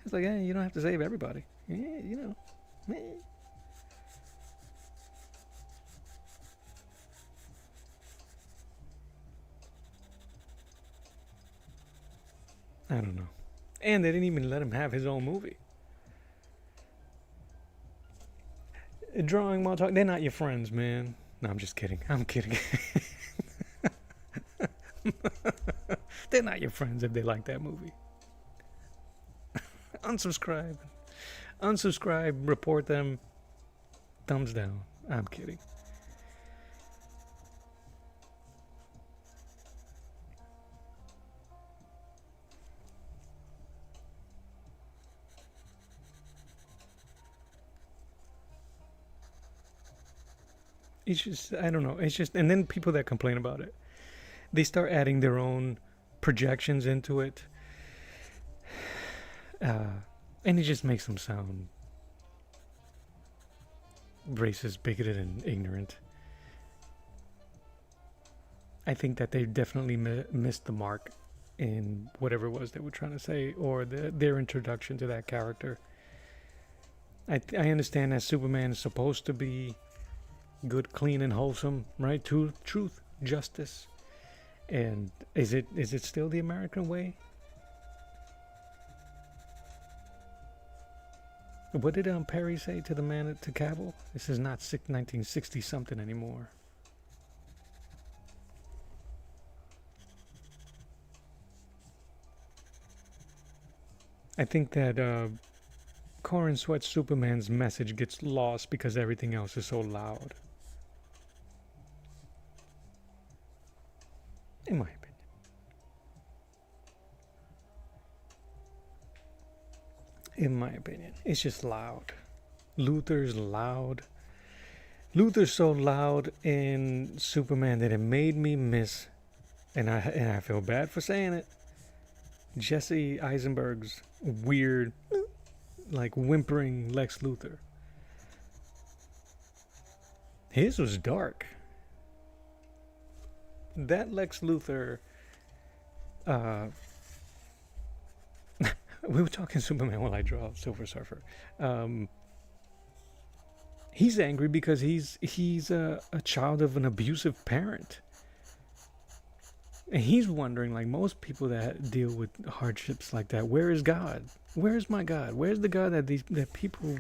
It's like, hey, you don't have to save everybody. Yeah, you know. I don't know. And they didn't even let him have his own movie. Drawing while talking. They're not your friends, man. No, I'm just kidding. I'm kidding. They're not your friends if they like that movie. Unsubscribe. Unsubscribe. Report them. Thumbs down. I'm kidding. It's just, I don't know. It's just, and then people that complain about it, they start adding their own projections into it. And it just makes them sound racist, bigoted, and ignorant. I think that they definitely missed the mark in whatever it was they were trying to say, or their introduction to that character. I understand that Superman is supposed to be good, clean, and wholesome, right? Truth, justice, and is it still the American way? What did Perry say to the man to Cavill? This is not 1960 something anymore. I think that Corin Sweat Superman's message gets lost because everything else is so loud. In my opinion. In my opinion. It's just loud. Luthor's loud. Luthor's so loud in Superman that it made me miss, and I feel bad for saying it, Jesse Eisenberg's weird, like whimpering Lex Luthor. His was dark. That Lex Luthor, we were talking Superman while I draw Silver Surfer. He's angry because he's a child of an abusive parent. And he's wondering, like most people that deal with hardships like that, where is God? Where's my God? Where's the God that people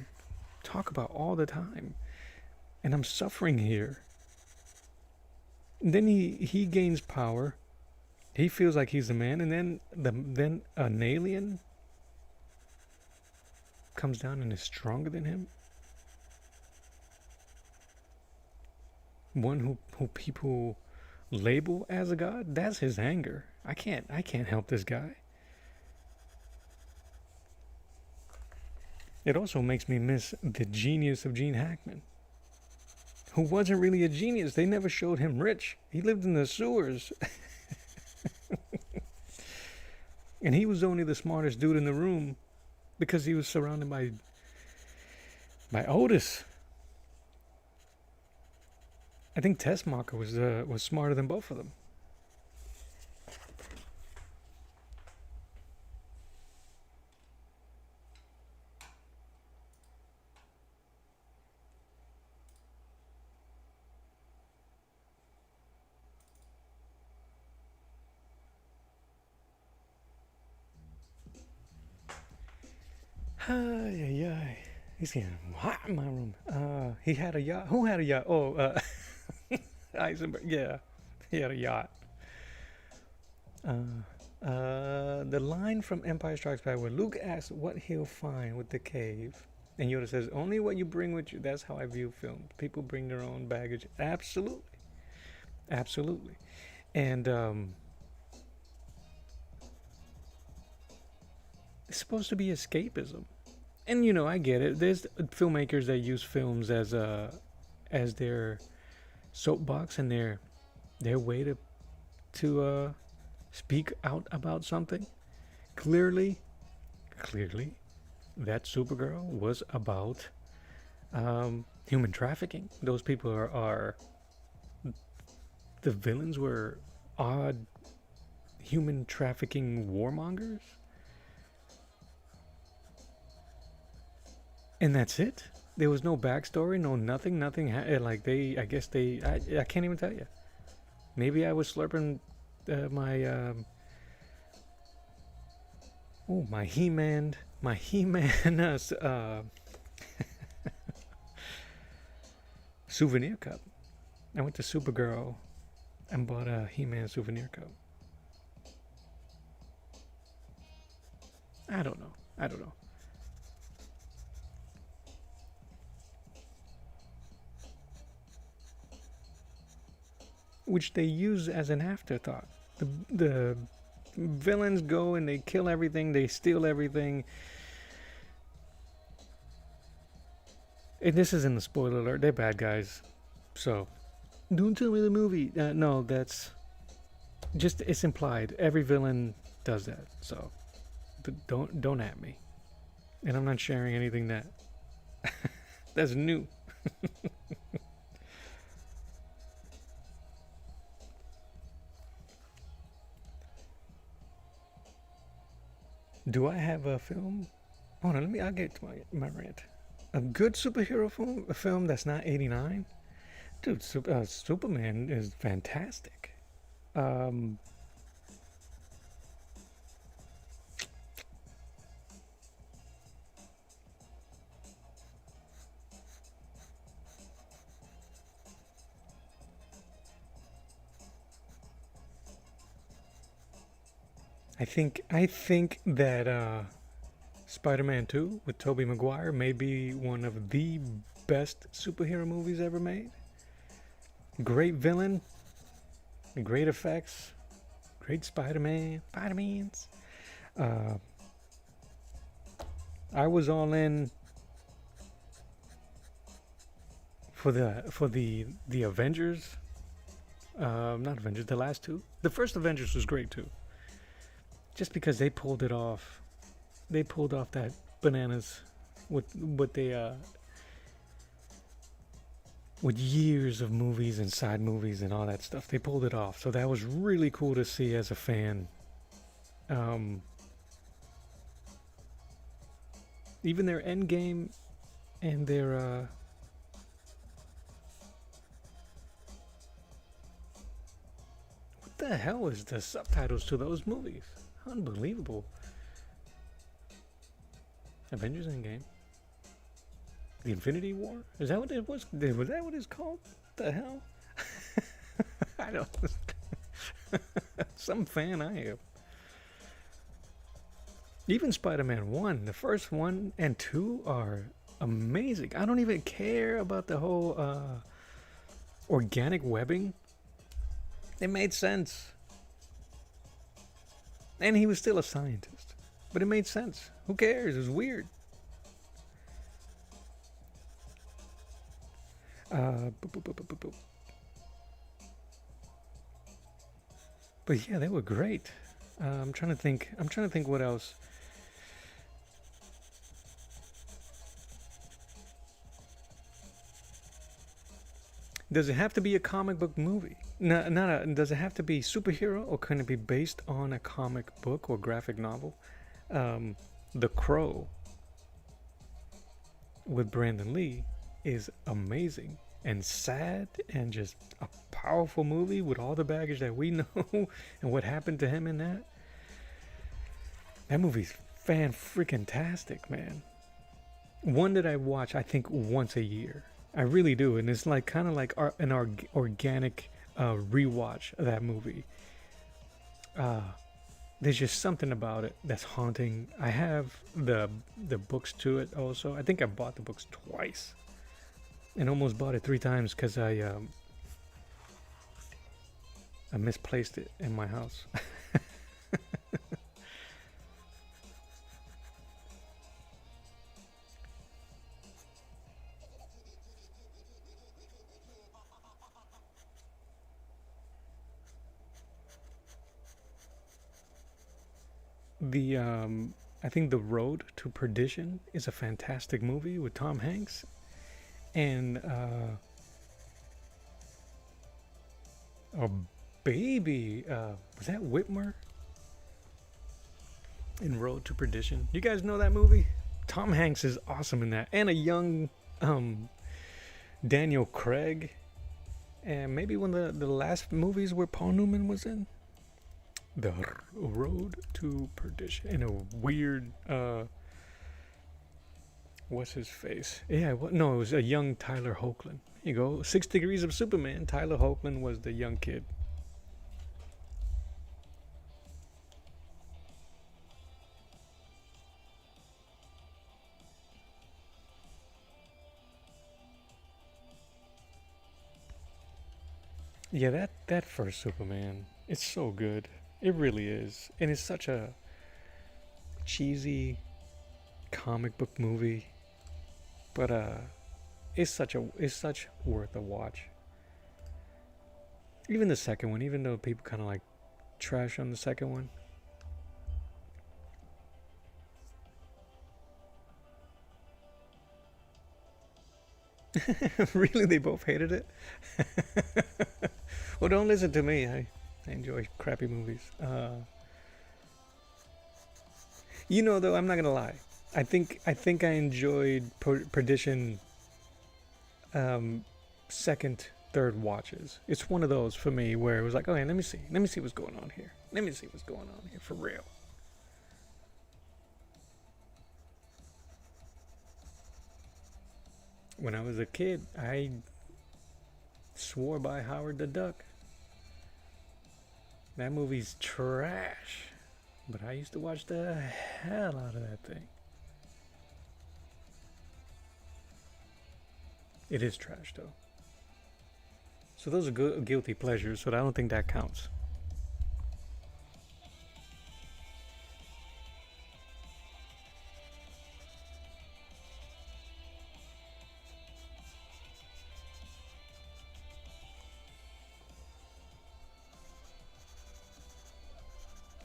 talk about all the time? And I'm suffering here. And then he gains power. He feels like he's the man, and then an alien comes down and is stronger than him. One who people label as a god. That's his anger. I can't help this guy. It also makes me miss the genius of Gene Hackman, who wasn't really a genius. They never showed him rich. He lived in the sewers. And he was only the smartest dude in the room because he was surrounded by Otis. I think Tessmacher was smarter than both of them. Ay. He's getting hot in my room. He had a yacht. Who had a yacht? Oh, Eisenberg. Yeah, he had a yacht. The line from Empire Strikes Back where Luke asks what he'll find with the cave, and Yoda says, "Only what you bring with you." That's how I view films. People bring their own baggage. Absolutely, absolutely, and it's supposed to be escapism. And I get it. There's filmmakers that use films as their soapbox and their way to speak out about something. Clearly, that Supergirl was about human trafficking. Those people are the villains were odd human trafficking warmongers. And that's it. There was no backstory, no nothing. I guess I can't even tell you. Maybe I was slurping Oh, my He-Man souvenir cup. I went to Supergirl and bought a He-Man souvenir cup. I don't know. I don't know. Which they use as an afterthought. The villains go and they kill everything, they steal everything. And this isn't a spoiler alert, they're bad guys. So, don't tell me the movie. No, that's just, it's implied. Every villain does that. So, don't at me. And I'm not sharing anything that that's new. Do I have a film? Hold on, I'll get to my rant. A good superhero film, a film that's not 89? Dude, Superman is fantastic. Um, I think that Spider-Man 2 with Tobey Maguire may be one of the best superhero movies ever made. Great villain, great effects, great Spider-Mans. Uh, I was all in for the Avengers. Not Avengers, the last two. The first Avengers was great too, just because they pulled it off. They pulled off that bananas with what they with years of movies and side movies and all that stuff. They pulled it off, so that was really cool to see as a fan. Um, Even their end game and their what the hell is the subtitles to those movies? Unbelievable. Avengers Endgame. The Infinity War? Is that what it was? Was that what it's called? What the hell? I don't. Some fan I am. Even Spider-Man 1, the first 1 and 2 are amazing. I don't even care about the whole organic webbing. It made sense. And he was still a scientist. But it made sense. Who cares? It was weird. But yeah, they were great. I'm trying to think. I'm trying to think what else. Does it have to be a comic book movie? No, not a. Does it have to be superhero, or can it be based on a comic book or graphic novel? The Crow with Brandon Lee is amazing and sad and just a powerful movie with all the baggage that we know and what happened to him in that. That movie's fan freaking tastic, man. One that I watch, I think, once a year. I really do, and it's like kind of like an organic rewatch of that movie. There's just something about it that's haunting. I have the books to it also. I think I bought the books twice, and almost bought it 3 times because I misplaced it in my house. The I think The Road to Perdition is a fantastic movie with Tom Hanks and a baby. Was that Whitmer in Road to Perdition? You guys know that movie? Tom Hanks is awesome in that, and a young Daniel Craig, and maybe one of the last movies where Paul Newman was in. The Road to Perdition in a weird what's his face? Yeah, no, it was a young Tyler Hoechlin. Here you go, 6 Degrees of Superman. Tyler Hoechlin was the young kid. Yeah, that first Superman, it's so good. It really is, and it's such a cheesy comic book movie, but it's such worth a watch. Even the second one, even though people kind of like trash on the second one. Really, they both hated it. Well, don't listen to me. I enjoy crappy movies. You know, though, I'm not gonna lie. I think I enjoyed Perdition second, third watches. It's one of those for me where it was like, oh yeah, let me see what's going on here. Let me see what's going on here for real. When I was a kid, I swore by Howard the Duck. That movie's trash, but I used to watch the hell out of that thing. It is trash though. So those are guilty pleasures, so I don't think that counts.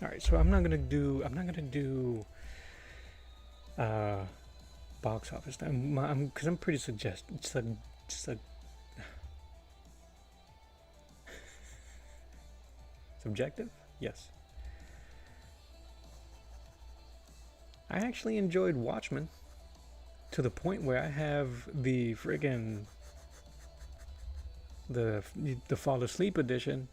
All right, so I'm not gonna do uh, box office. Because I'm pretty suggest. It's like subjective. Yes, I actually enjoyed Watchmen to the point where I have the friggin' the the Fall Asleep edition.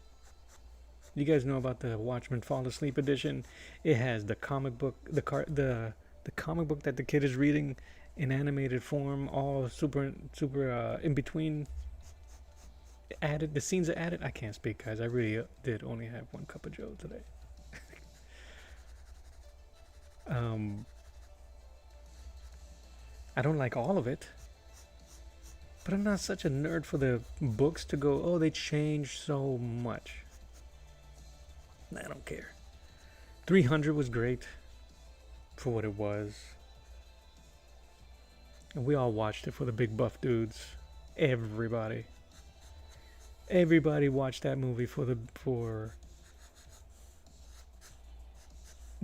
You guys know about the Watchmen Fall Asleep edition? It has the comic book, the comic book that the kid is reading in animated form, all super in between added. The scenes are added. I can't speak, guys. I really did only have one cup of Joe today. um, I don't like all of it, but I'm not such a nerd for the books to go, oh, they changed so much. I don't care. 300 was great for what it was. And we all watched it for the big buff dudes. Everybody. Everybody watched that movie for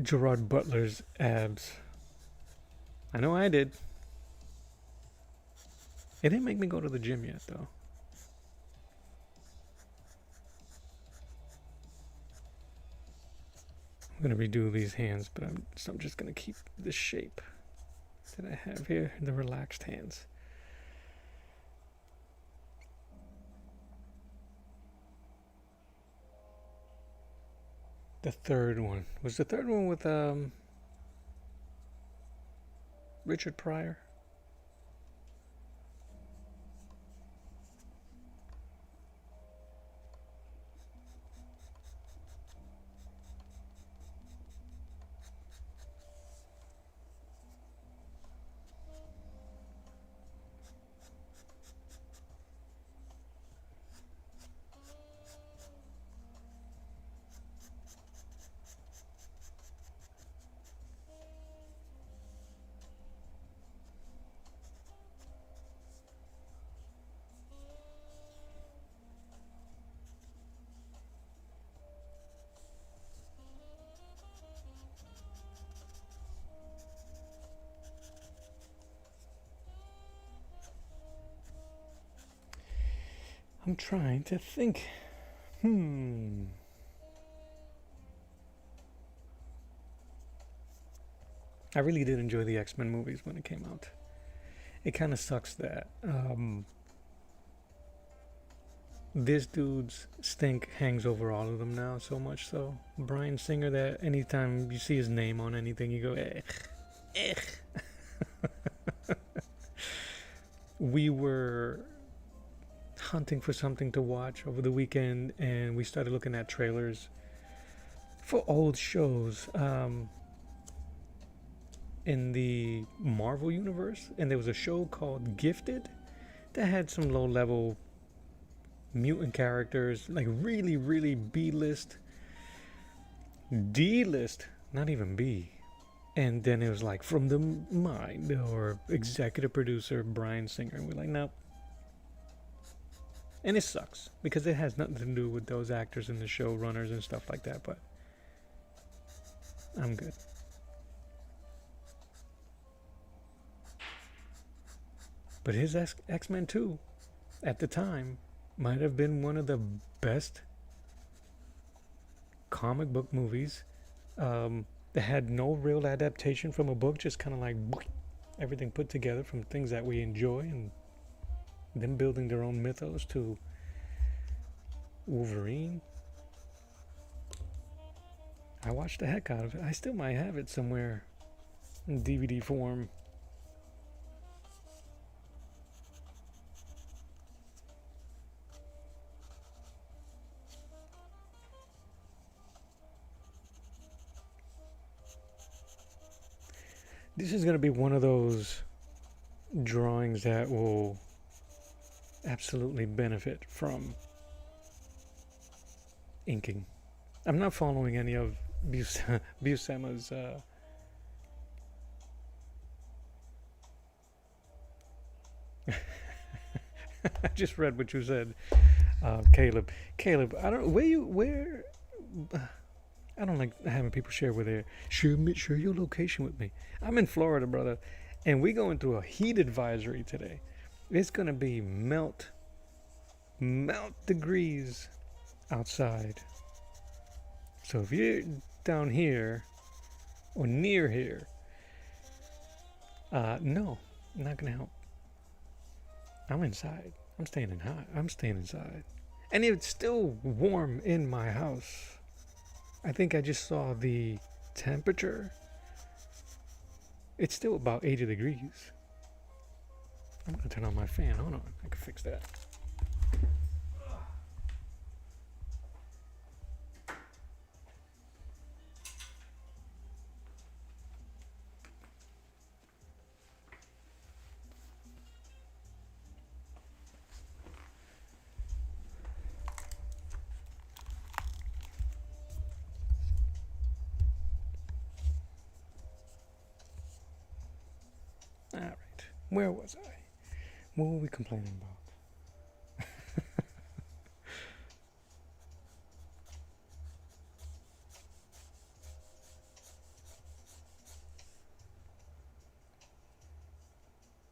Gerard Butler's abs. I know I did. It didn't make me go to the gym yet, though. I'm gonna redo these hands, but I'm just gonna keep the shape that I have here, the relaxed hands. The third one was the third one with Richard Pryor. I'm trying to think. I really did enjoy the X-Men movies when it came out. It kind of sucks that this dude's stink hangs over all of them now, so much so. Bryan Singer, that anytime you see his name on anything, you go, eh, eh. We were hunting for something to watch over the weekend, and we started looking at trailers for old shows in the Marvel universe, and there was a show called Gifted that had some low-level mutant characters, like really, really B-list, D-list, not even B. And then it was like from the mind or executive producer Bryan Singer, and we're like, nope. And it sucks because it has nothing to do with those actors and the showrunners and stuff like that, but I'm good. But his X-Men 2 at the time might have been one of the best comic book movies. That had no real adaptation from a book, just kind of like everything put together from things that we enjoy, and them building their own mythos to Wolverine. I watched the heck out of it. I still might have it somewhere in DVD form. This is going to be one of those drawings that will absolutely benefit from inking. I'm not following any of Buscema's I just read what you said, Caleb. I don't where I don't like having people share where they're. Share your location with me. I'm in Florida, brother, and we're going through a heat advisory today. It's gonna be melt degrees outside. So if you're down here or near here, no, not gonna help. I'm inside. I'm staying inside, and it's still warm in my house. I think I just saw the temperature. It's still about 80 degrees. I'm gonna turn on my fan. Hold on, I can fix that. All right, where was I? What were we complaining about?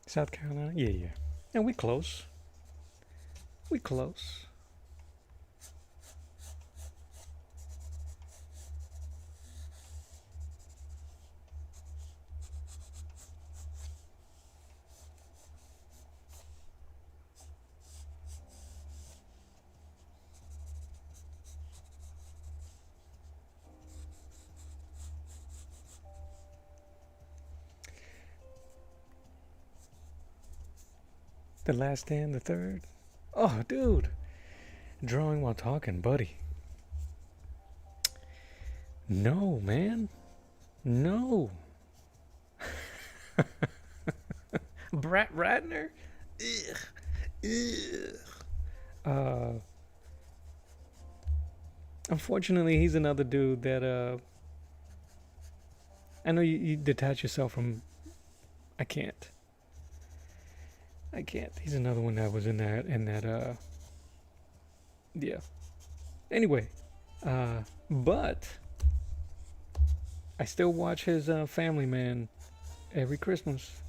South Carolina? Yeah. And we close. The Last Stand, the third. Oh, dude. Drawing while talking, buddy. No, man. No. Brett Ratner? Ugh. Unfortunately, he's another dude that, I know you detach yourself from. I can't. He's another one that was in that, yeah. Anyway, but I still watch his Family Man every Christmas.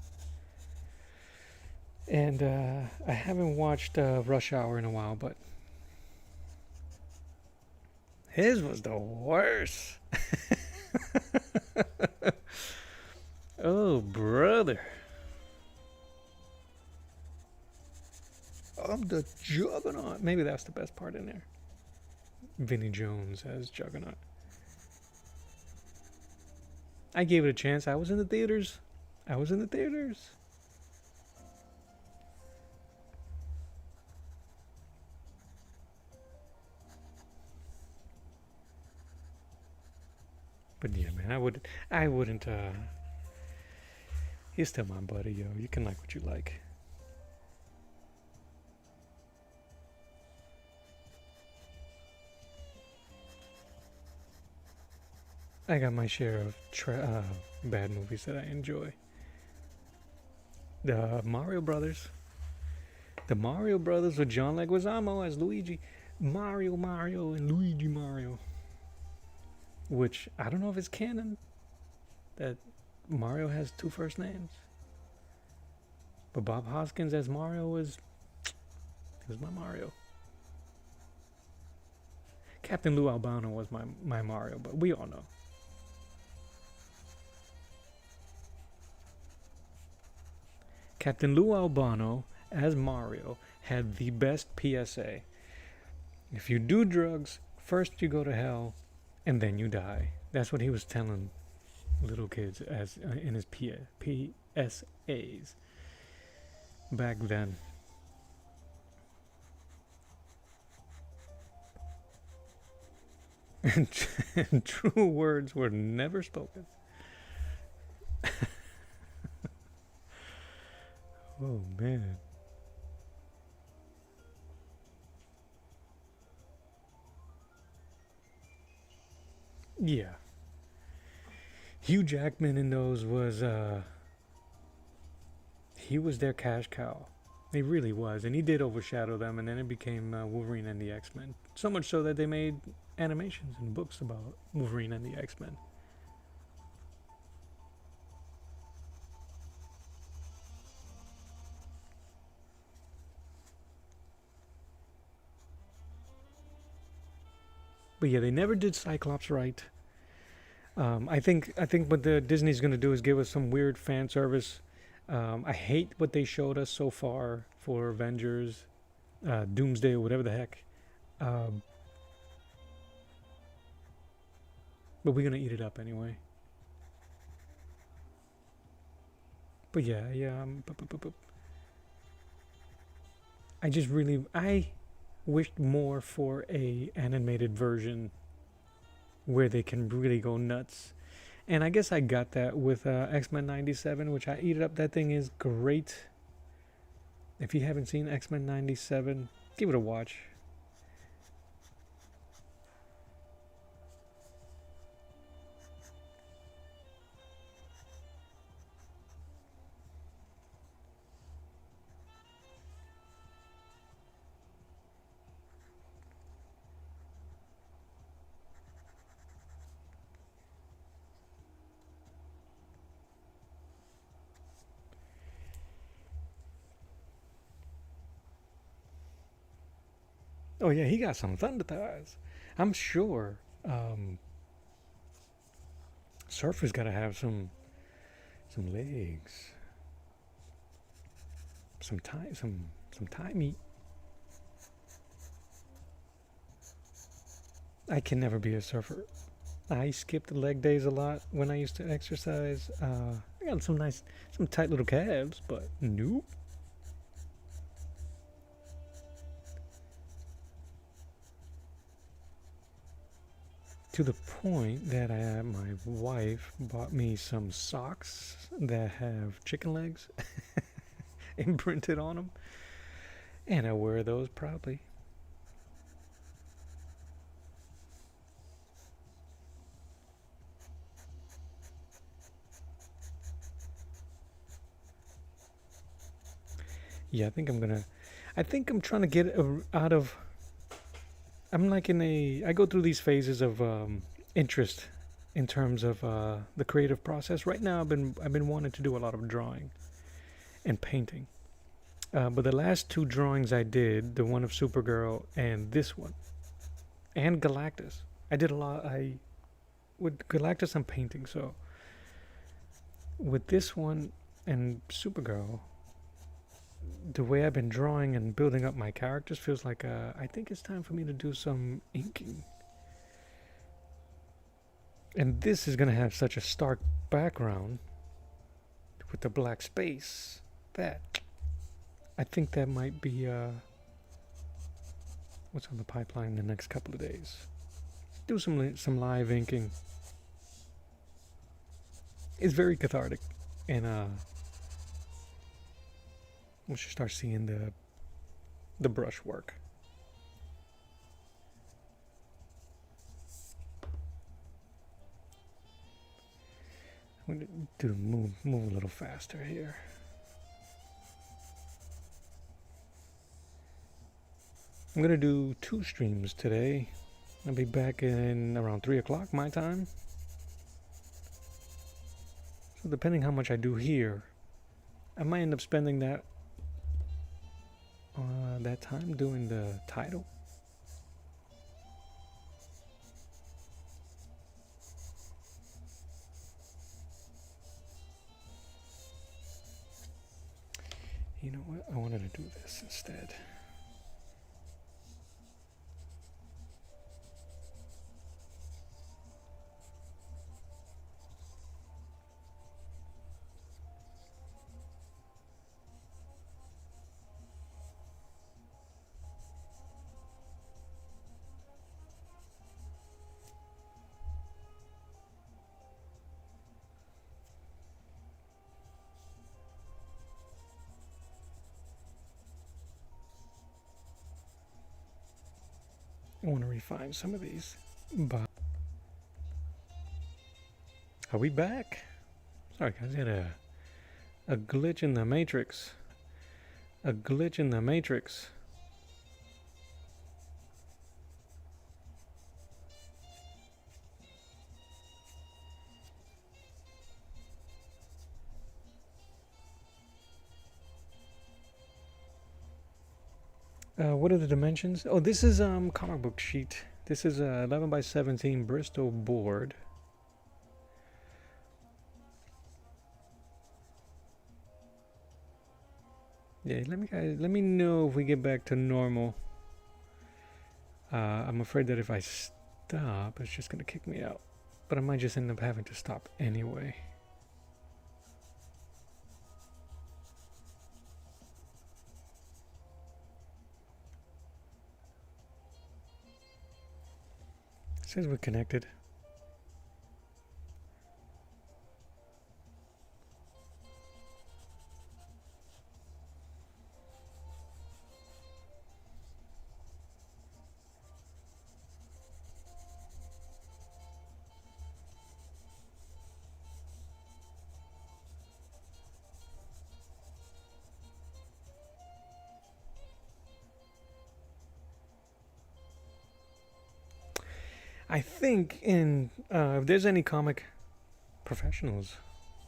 And I haven't watched Rush Hour in a while, but his was the worst. Oh, brother. I'm the Juggernaut. Maybe that's the best part in there. Vinnie Jones as Juggernaut. I gave it a chance. I was in the theaters. But yeah, man, I wouldn't, he's still my buddy, yo. You can like what you like. I got my share of bad movies that I enjoy. The Mario Brothers. The Mario Brothers with John Leguizamo as Luigi. Mario, and Luigi Mario. Which, I don't know if it's canon that Mario has two first names. But Bob Hoskins as Mario was my Mario. Captain Lou Albano was my Mario, but we all know. Captain Lou Albano as Mario had the best PSA. If you do drugs, first you go to hell, and then you die. That's what he was telling little kids as in his PSAs back then. And true words were never spoken. Oh man. Yeah. Hugh Jackman in those was he was their cash cow. He really was, and he did overshadow them, and then it became Wolverine and the X-Men. So much so that they made animations and books about Wolverine and the X-Men. But yeah, they never did Cyclops right. I think what the Disney's gonna do is give us some weird fan service. I hate what they showed us so far for Avengers, Doomsday, or whatever the heck. But we're gonna eat it up anyway. But yeah. I wished more for a animated version where they can really go nuts. And I guess I got that with X-Men 97, which I eat it up. That thing is great. If you haven't seen X-Men 97, give it a watch. Oh yeah, he got some thunder thighs. I'm sure Surfer's got to have some legs, some thigh meat. I can never be a surfer. I skipped leg days a lot when I used to exercise. I got some tight little calves, but nope. To the point that my wife bought me some socks that have chicken legs imprinted on them, and I wear those proudly. Yeah, I think I'm trying to get out of. I'm like I go through these phases of interest in terms of the creative process. Right now, I've been wanting to do a lot of drawing and painting. But the last two drawings I did, the one of Supergirl and this one, and Galactus, I did a lot. With Galactus, I'm painting. So with this one and Supergirl, the way I've been drawing and building up my characters feels like I think it's time for me to do some inking. And this is going to have such a stark background with the black space that I think that might be what's on the pipeline in the next couple of days. Do some live inking. It's very cathartic, and we should start seeing the brush work. I'm gonna move a little faster here. I'm gonna do 2 streams today. I'll be back in around 3 o'clock my time. So depending how much I do here, I might end up spending that time doing the title. You know what? I wanted to do this instead. I want to refine some of these, but are we back? Sorry guys, I had a glitch in the matrix. A glitch in the matrix. What are the dimensions? Oh, this is comic book sheet. This is a 11 by 17 Bristol board. Yeah, let me know if we get back to normal. I'm afraid that if I stop, it's just gonna kick me out. But I might just end up having to stop anyway. It says we're connected. I think if there's any comic professionals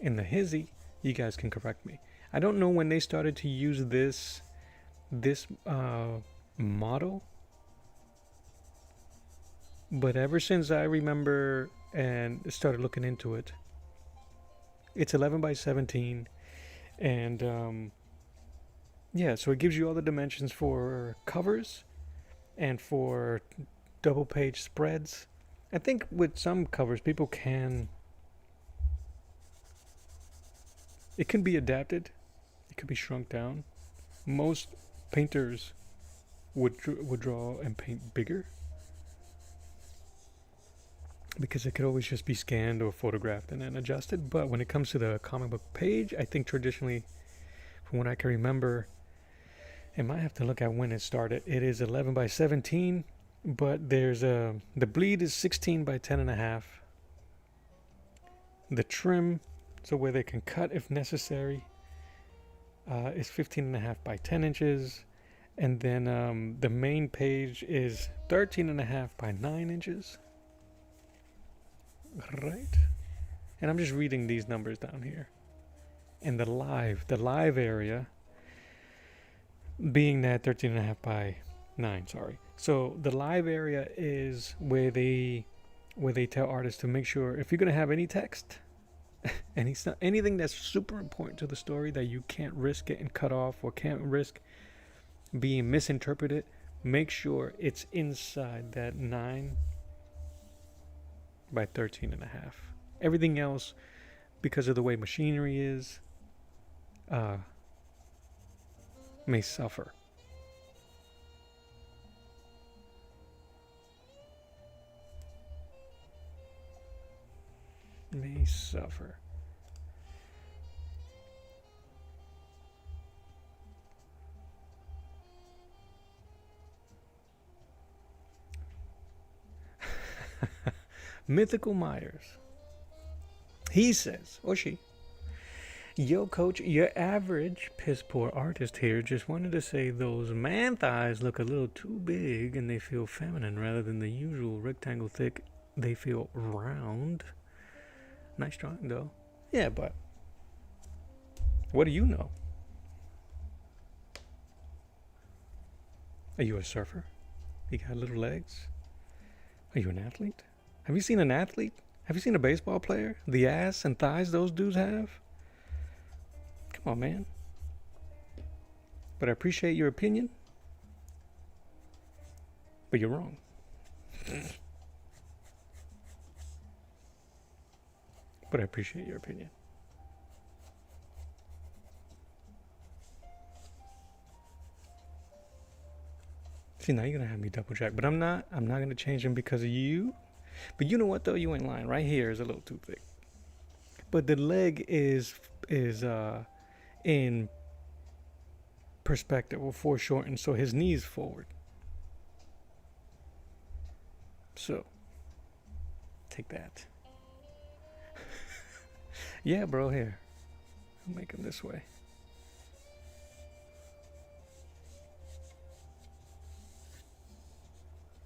in the hizzy, you guys can correct me. I don't know when they started to use this model, but ever since I remember and started looking into it, it's 11 by 17, and yeah, so it gives you all the dimensions for covers and for double page spreads. I think with some covers people can, it can be adapted, it could be shrunk down. Most painters would draw and paint bigger because it could always just be scanned or photographed and then adjusted. But when it comes to the comic book page, I think traditionally, from what I can remember, I might have to look at when it started, it is 11 by 17. But there's the bleed is 16 by 10 and a half. The trim, so where they can cut if necessary, is 15 and a half by 10 inches. And then the main page is 13 and a half by 9 inches. Right? And I'm just reading these numbers down here. And the live area being that 13 and a half by 9, sorry. So the live area is where they tell artists to make sure if you're going to have any text, Anything that's super important to the story that you can't risk getting cut off or can't risk being misinterpreted, make sure it's inside that 9 by 13 and a half. Everything else, because of the way machinery is, may suffer. May suffer. Mythical Myers. He says, or she, yo, coach, your average piss poor artist here just wanted to say those man thighs look a little too big and they feel feminine rather than the usual rectangle thick. They feel round. Nice drawing, though. Yeah, but what do you know? Are you a surfer? You got little legs? Are you an athlete? Have you seen an athlete? Have you seen a baseball player? The ass and thighs those dudes have? Come on, man. But I appreciate your opinion. But you're wrong. But I appreciate your opinion. See, now you're gonna have me double check, but I'm not gonna change them because of you. But you know what though? You ain't lying. Right here is a little too thick. But the leg is in perspective or foreshortened, so his knees forward. So take that. Yeah, bro, here. I'll make him this way.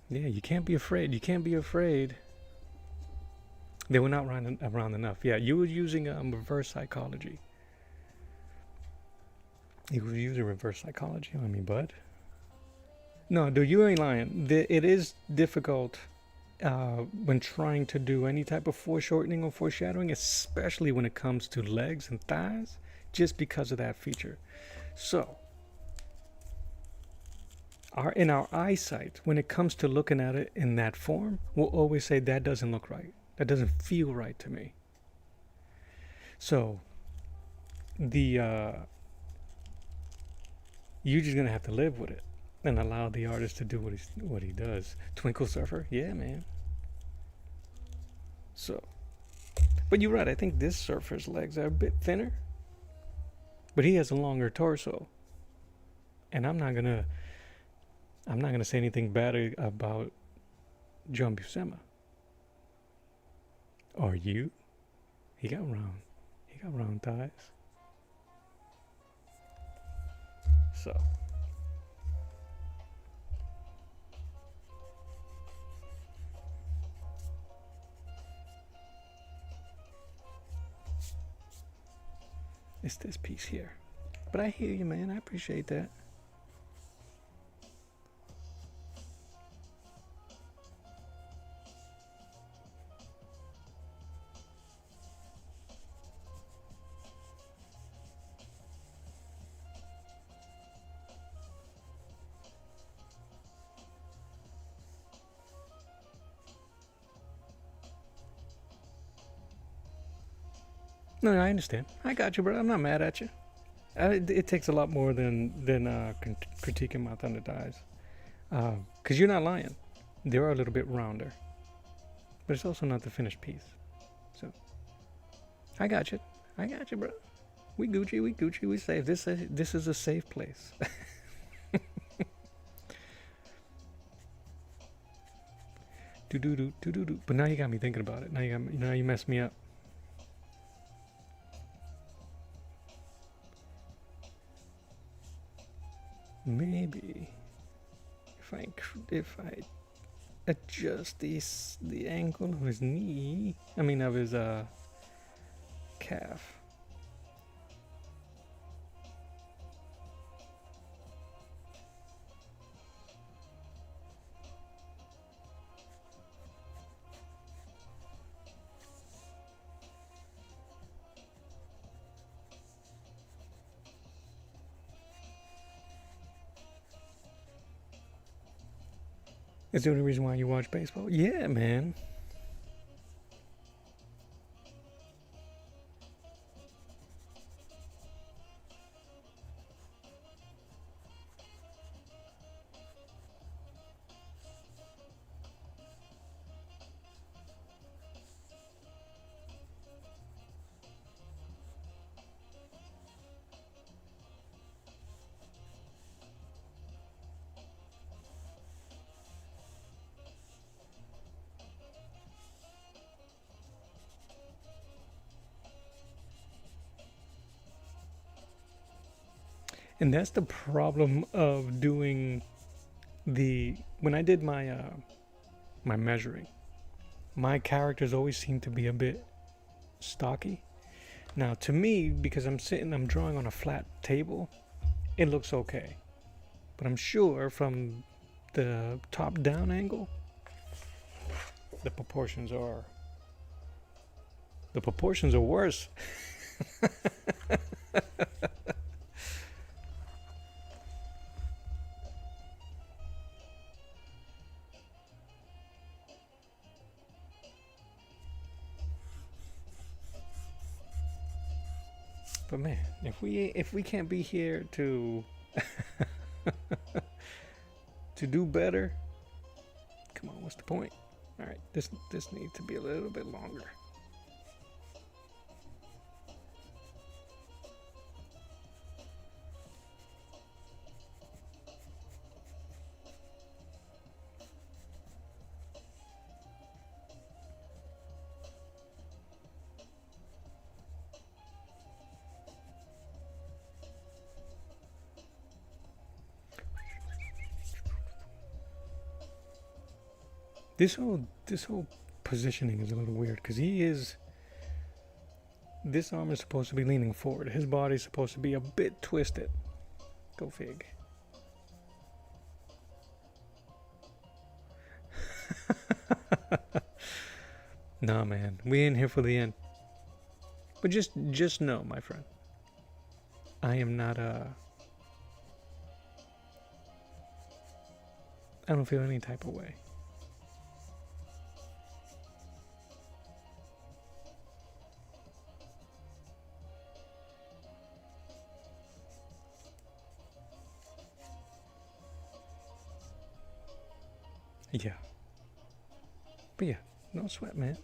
Yeah, you can't be afraid. You can't be afraid. They were not around enough. Yeah, you were using reverse psychology. You were using reverse psychology on me, bud. No, dude, you ain't lying. It is difficult when trying to do any type of foreshortening or foreshadowing, especially when it comes to legs and thighs, just because of that feature. So, in our eyesight, when it comes to looking at it in that form, we'll always say that doesn't look right. That doesn't feel right to me. So, you're just gonna have to live with it and allow the artist to do what he does. Twinkle Surfer, yeah, man. So, but you're right. I think this surfer's legs are a bit thinner, but he has a longer torso. And I'm not gonna say anything bad about John Buscema. Are you? He got round thighs. So. It's this piece here. But I hear you, man. I appreciate that. No, I understand. I got you, bro. I'm not mad at you. It takes a lot more than critiquing my thunder thighs. Because you're not lying. They are a little bit rounder. But it's also not the finished piece. So, I got you. I got you, bro. We Gucci, we safe. This is a safe place. Do. But now you got me thinking about it. Now you messed me up. Maybe if I adjust the angle of his knee, of his calf. Is the only reason why you watch baseball? Yeah, man. And that's the problem of doing when I did my measuring, my characters always seem to be a bit stocky. Now, to me, because I'm drawing on a flat table, it looks okay. But I'm sure from the top down angle, the proportions are worse. But man, if we can't be here to to do better, come on, what's the point? All right, this needs to be a little bit longer. This whole positioning is a little weird because this arm is supposed to be leaning forward. His body's supposed to be a bit twisted. Go fig. Nah, man, we in here for the end. But just know, my friend, I am not I don't feel any type of way. Yeah. But yeah, no sweat, man.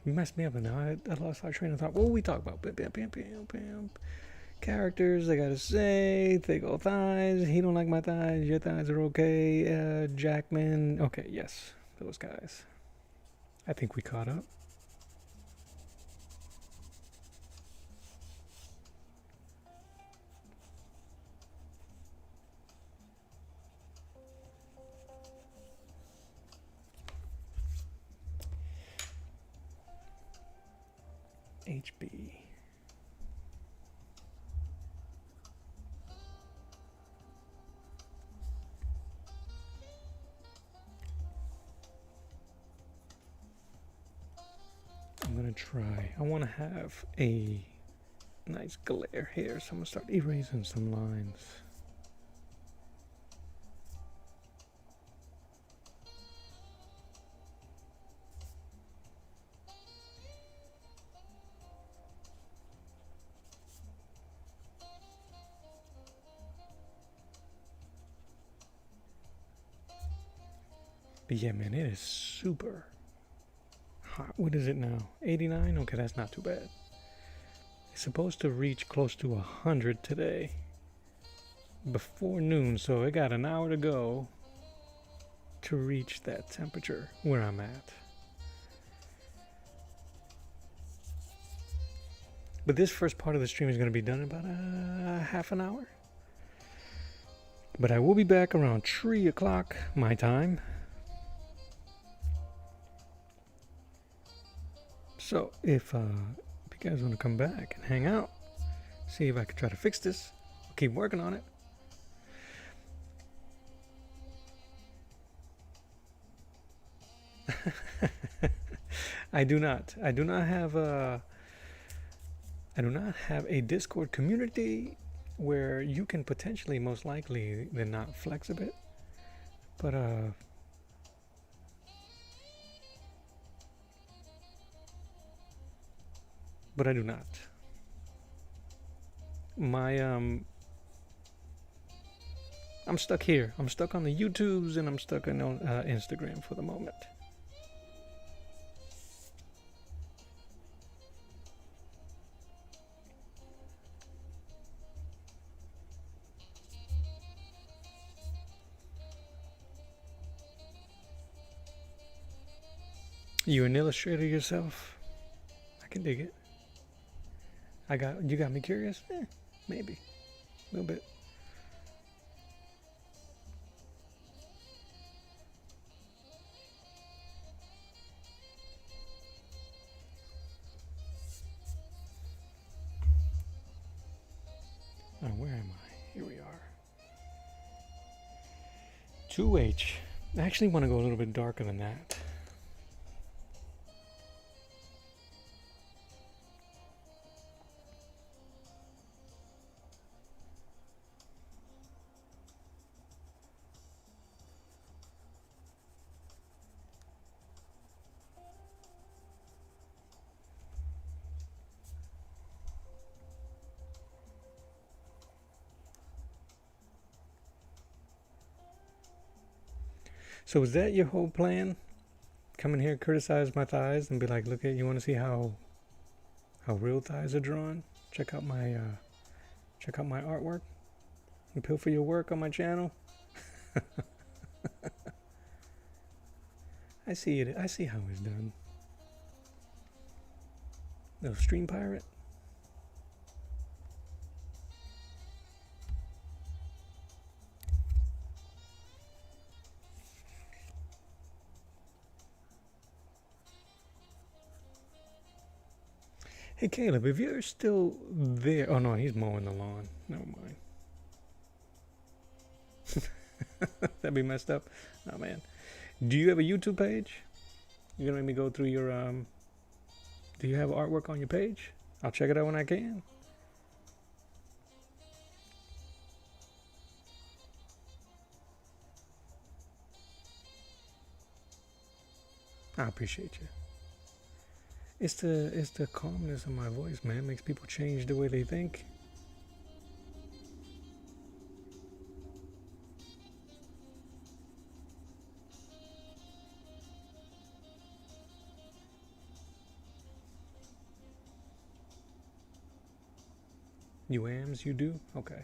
You messed me up, and now I lost our train of thought. What were we talking about? Bam, bam, bam, bam, bam. Characters, I gotta say, thick old thighs. He don't like my thighs. Your thighs are okay. Jackman. Okay, yes, those guys. I think we caught up. HB. I'm gonna try. I want to have a nice glare here, so I'm gonna start erasing some lines. But yeah, man, it is super hot. What is it now? 89? Okay, that's not too bad. It's supposed to reach close to 100 today before noon, so it got an hour to go to reach that temperature where I'm at. But this first part of the stream is going to be done in about half an hour. But I will be back around 3 o'clock my time. So if you guys want to come back and hang out, see if I can try to fix this, I'll keep working on it. I do not. I do not have a. I do not have a Discord community where you can potentially, most likely, then not flex a bit. But but I do not. My I'm stuck here. I'm stuck on the YouTubes and I'm stuck on Instagram for the moment. You an illustrator yourself? I can dig it. You got me curious? Maybe. A little bit. Oh, where am I? Here we are. 2H. I actually want to go a little bit darker than that. So is that your whole plan? Come in here, criticize my thighs, and be like, "Look at you want to see how real thighs are drawn? Check out my artwork. You pay for your work on my channel." I see it. I see how it's done. Little stream pirate. Hey Caleb, if you're still there, oh no, he's mowing the lawn. Never mind. That'd be messed up. Oh man, do you have a YouTube page? You're gonna make me go through your Do you have artwork on your page? I'll check it out when I can. I appreciate you. It's the calmness of my voice, man. It makes people change the way they think. You ams, you do? Okay.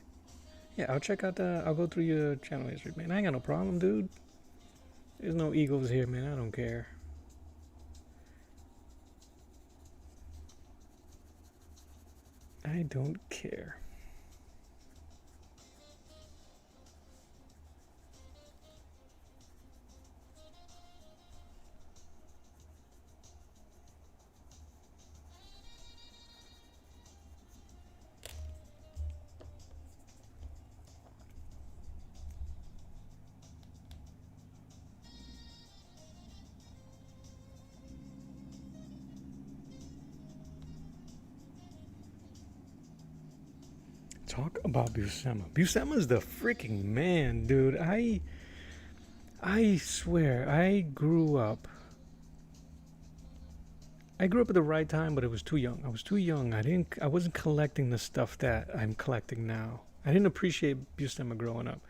Yeah, I'll check out I'll go through your channel history, man. I ain't got no problem, dude. There's no egos here, man. I don't care. I don't care. Talk about Buscema. Buscema's the freaking man, dude. I swear, I grew up at the right time, but it was too young. I was too young. I wasn't collecting the stuff that I'm collecting now. I didn't appreciate Buscema growing up.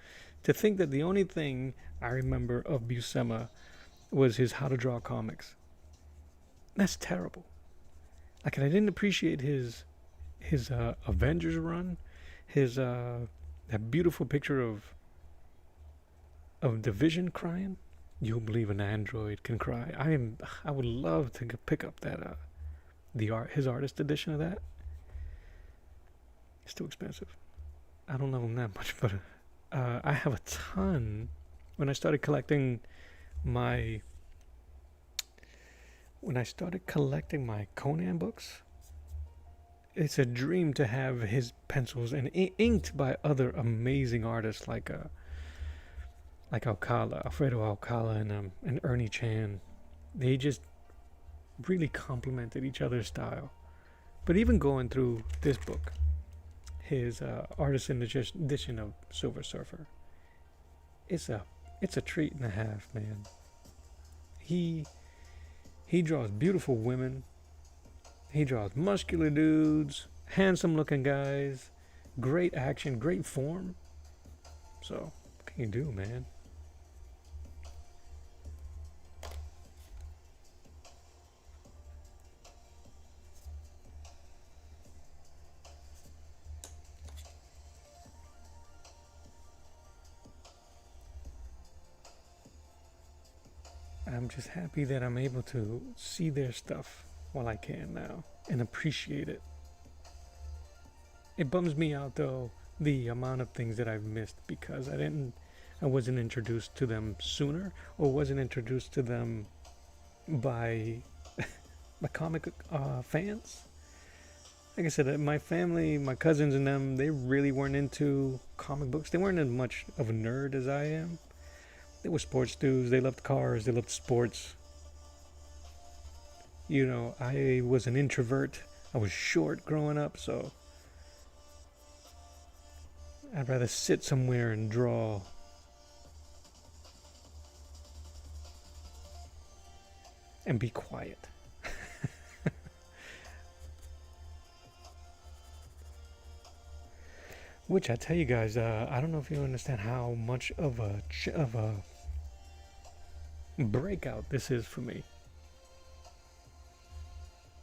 To think that the only thing I remember of Buscema was his How to Draw comics. That's terrible. Like, I didn't appreciate his Avengers run. His that beautiful picture of Division crying. You'll believe an android can cry. I would love to pick up that his artist edition of that. It's too expensive. I don't love him that much, but I have a ton. When I started collecting my Conan books, it's a dream to have his pencils and inked by other amazing artists like Alcala, Alfredo Alcala, and Ernie Chan. they just really complemented each other's style. But even going through this book, his artisan edition of Silver Surfer, it's a treat and a half, man. He draws beautiful women. He draws muscular dudes, handsome looking guys, great action, great form. So, what can you do, man? I'm just happy that I'm able to see their stuff while I can now and appreciate it. It bums me out though, the amount of things that I've missed because I wasn't introduced to them sooner, or wasn't introduced to them by my comic fans. Like I said, my family, my cousins and them, they really weren't into comic books. They weren't as much of a nerd as I am. They were sports dudes. They loved cars. They loved sports. You know, I was an introvert. I was short growing up, so I'd rather sit somewhere and draw. And be quiet. Which I tell you guys, I don't know if you understand how much of a breakout this is for me.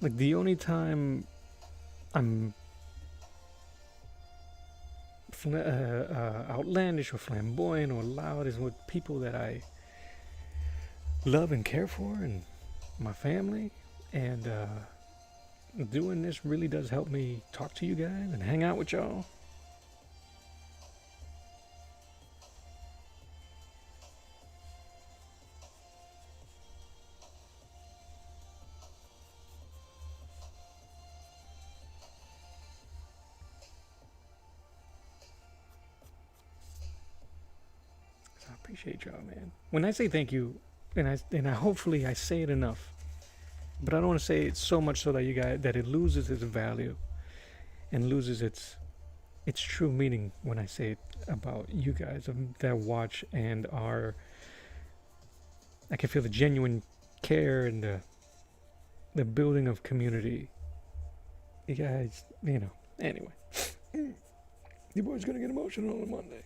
Like the only time I'm outlandish or flamboyant or loud is with people that I love and care for, and my family. And doing this really does help me talk to you guys and hang out with y'all. I appreciate y'all, man. When I say thank you, and I hopefully I say it enough, but I don't want to say it so much so that you guys that it loses its value and loses its true meaning when I say it about you guys that watch and are. I can feel the genuine care and the building of community. You guys, you know. Anyway, your boy's gonna get emotional on Monday.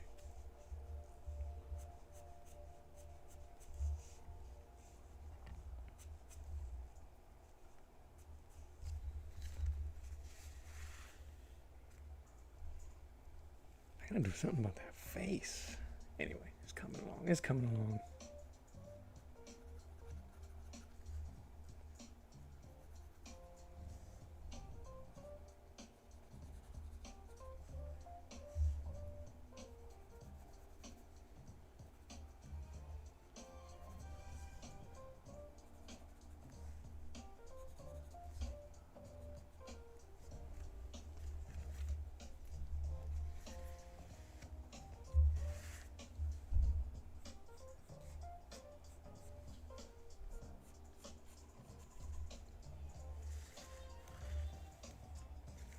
I gotta do something about that face. Anyway, it's coming along. It's coming along.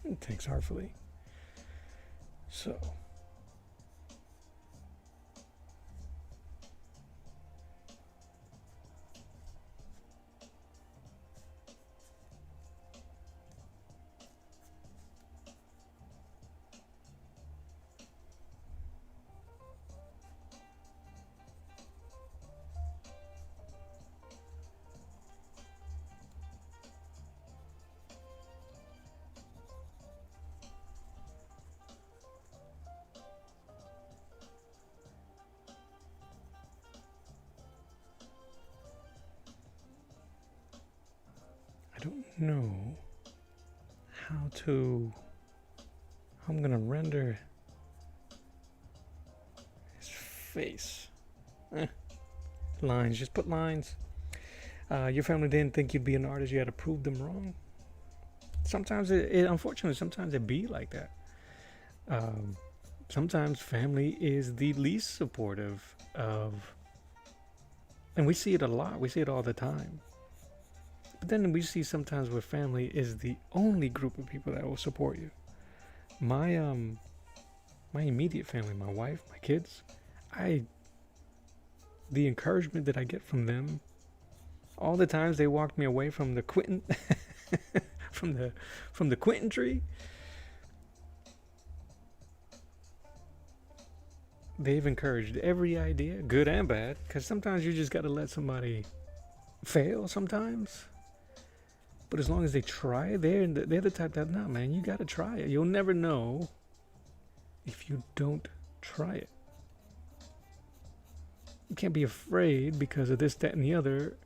It takes artfully. So. I don't know how I'm gonna render his face. Lines, just put lines. Your family didn't think you'd be an artist, you had to prove them wrong. Sometimes unfortunately, sometimes it be like that. Sometimes family is the least supportive of, and we see it a lot, we see it all the time. But then we see sometimes where family is the only group of people that will support you. My immediate family, my wife, my kids, the encouragement that I get from them, all the times they walked me away from the quitting from the quitting tree, they've encouraged every idea, good and bad, because sometimes you just got to let somebody fail sometimes. But as long as they try, they're the type that, nah, man, you got to try it. You'll never know if you don't try it. You can't be afraid because of this, that, and the other.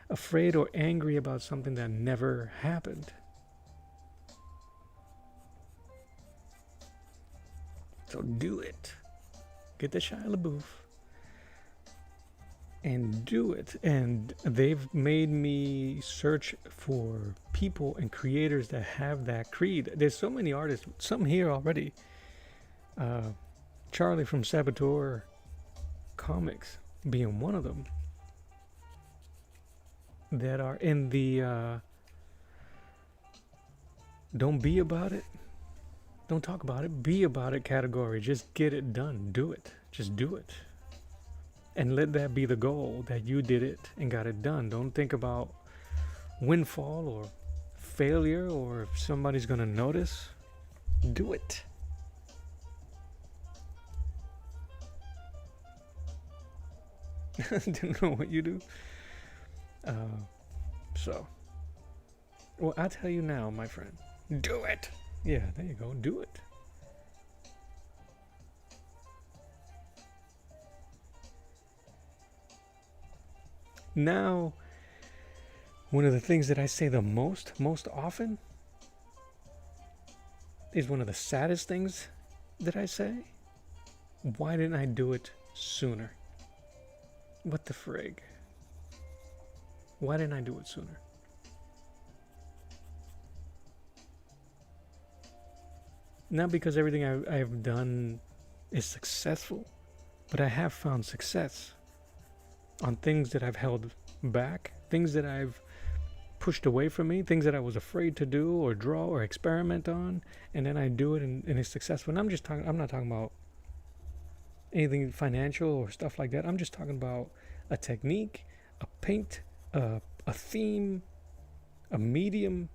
Afraid or angry about something that never happened. So do it. Get the Shia LaBeouf and do it. And they've made me search for people and creators that have that creed. There's so many artists, some here already. Charlie from Saboteur Comics being one of them, that are in the don't be about it, don't talk about it, be about it category. Just get it done. Do it. Just do it. And let that be the goal, that you did it and got it done. Don't think about windfall or failure or if somebody's going to notice. Do it. Don't know what you do. Well, I tell you now, my friend, do it. Yeah, there you go. Do it. Now, one of the things that I say the most often is one of the saddest things that I say. Why didn't I do it sooner? What the frig? Why didn't I do it sooner? Not because everything I've done is successful, but I have found success on things that I've held back, things that I've pushed away from me, things that I was afraid to do or draw or experiment on, and then I do it and it's successful. And I'm not talking about anything financial or stuff like that. I'm just talking about a technique, a paint, a theme, a medium,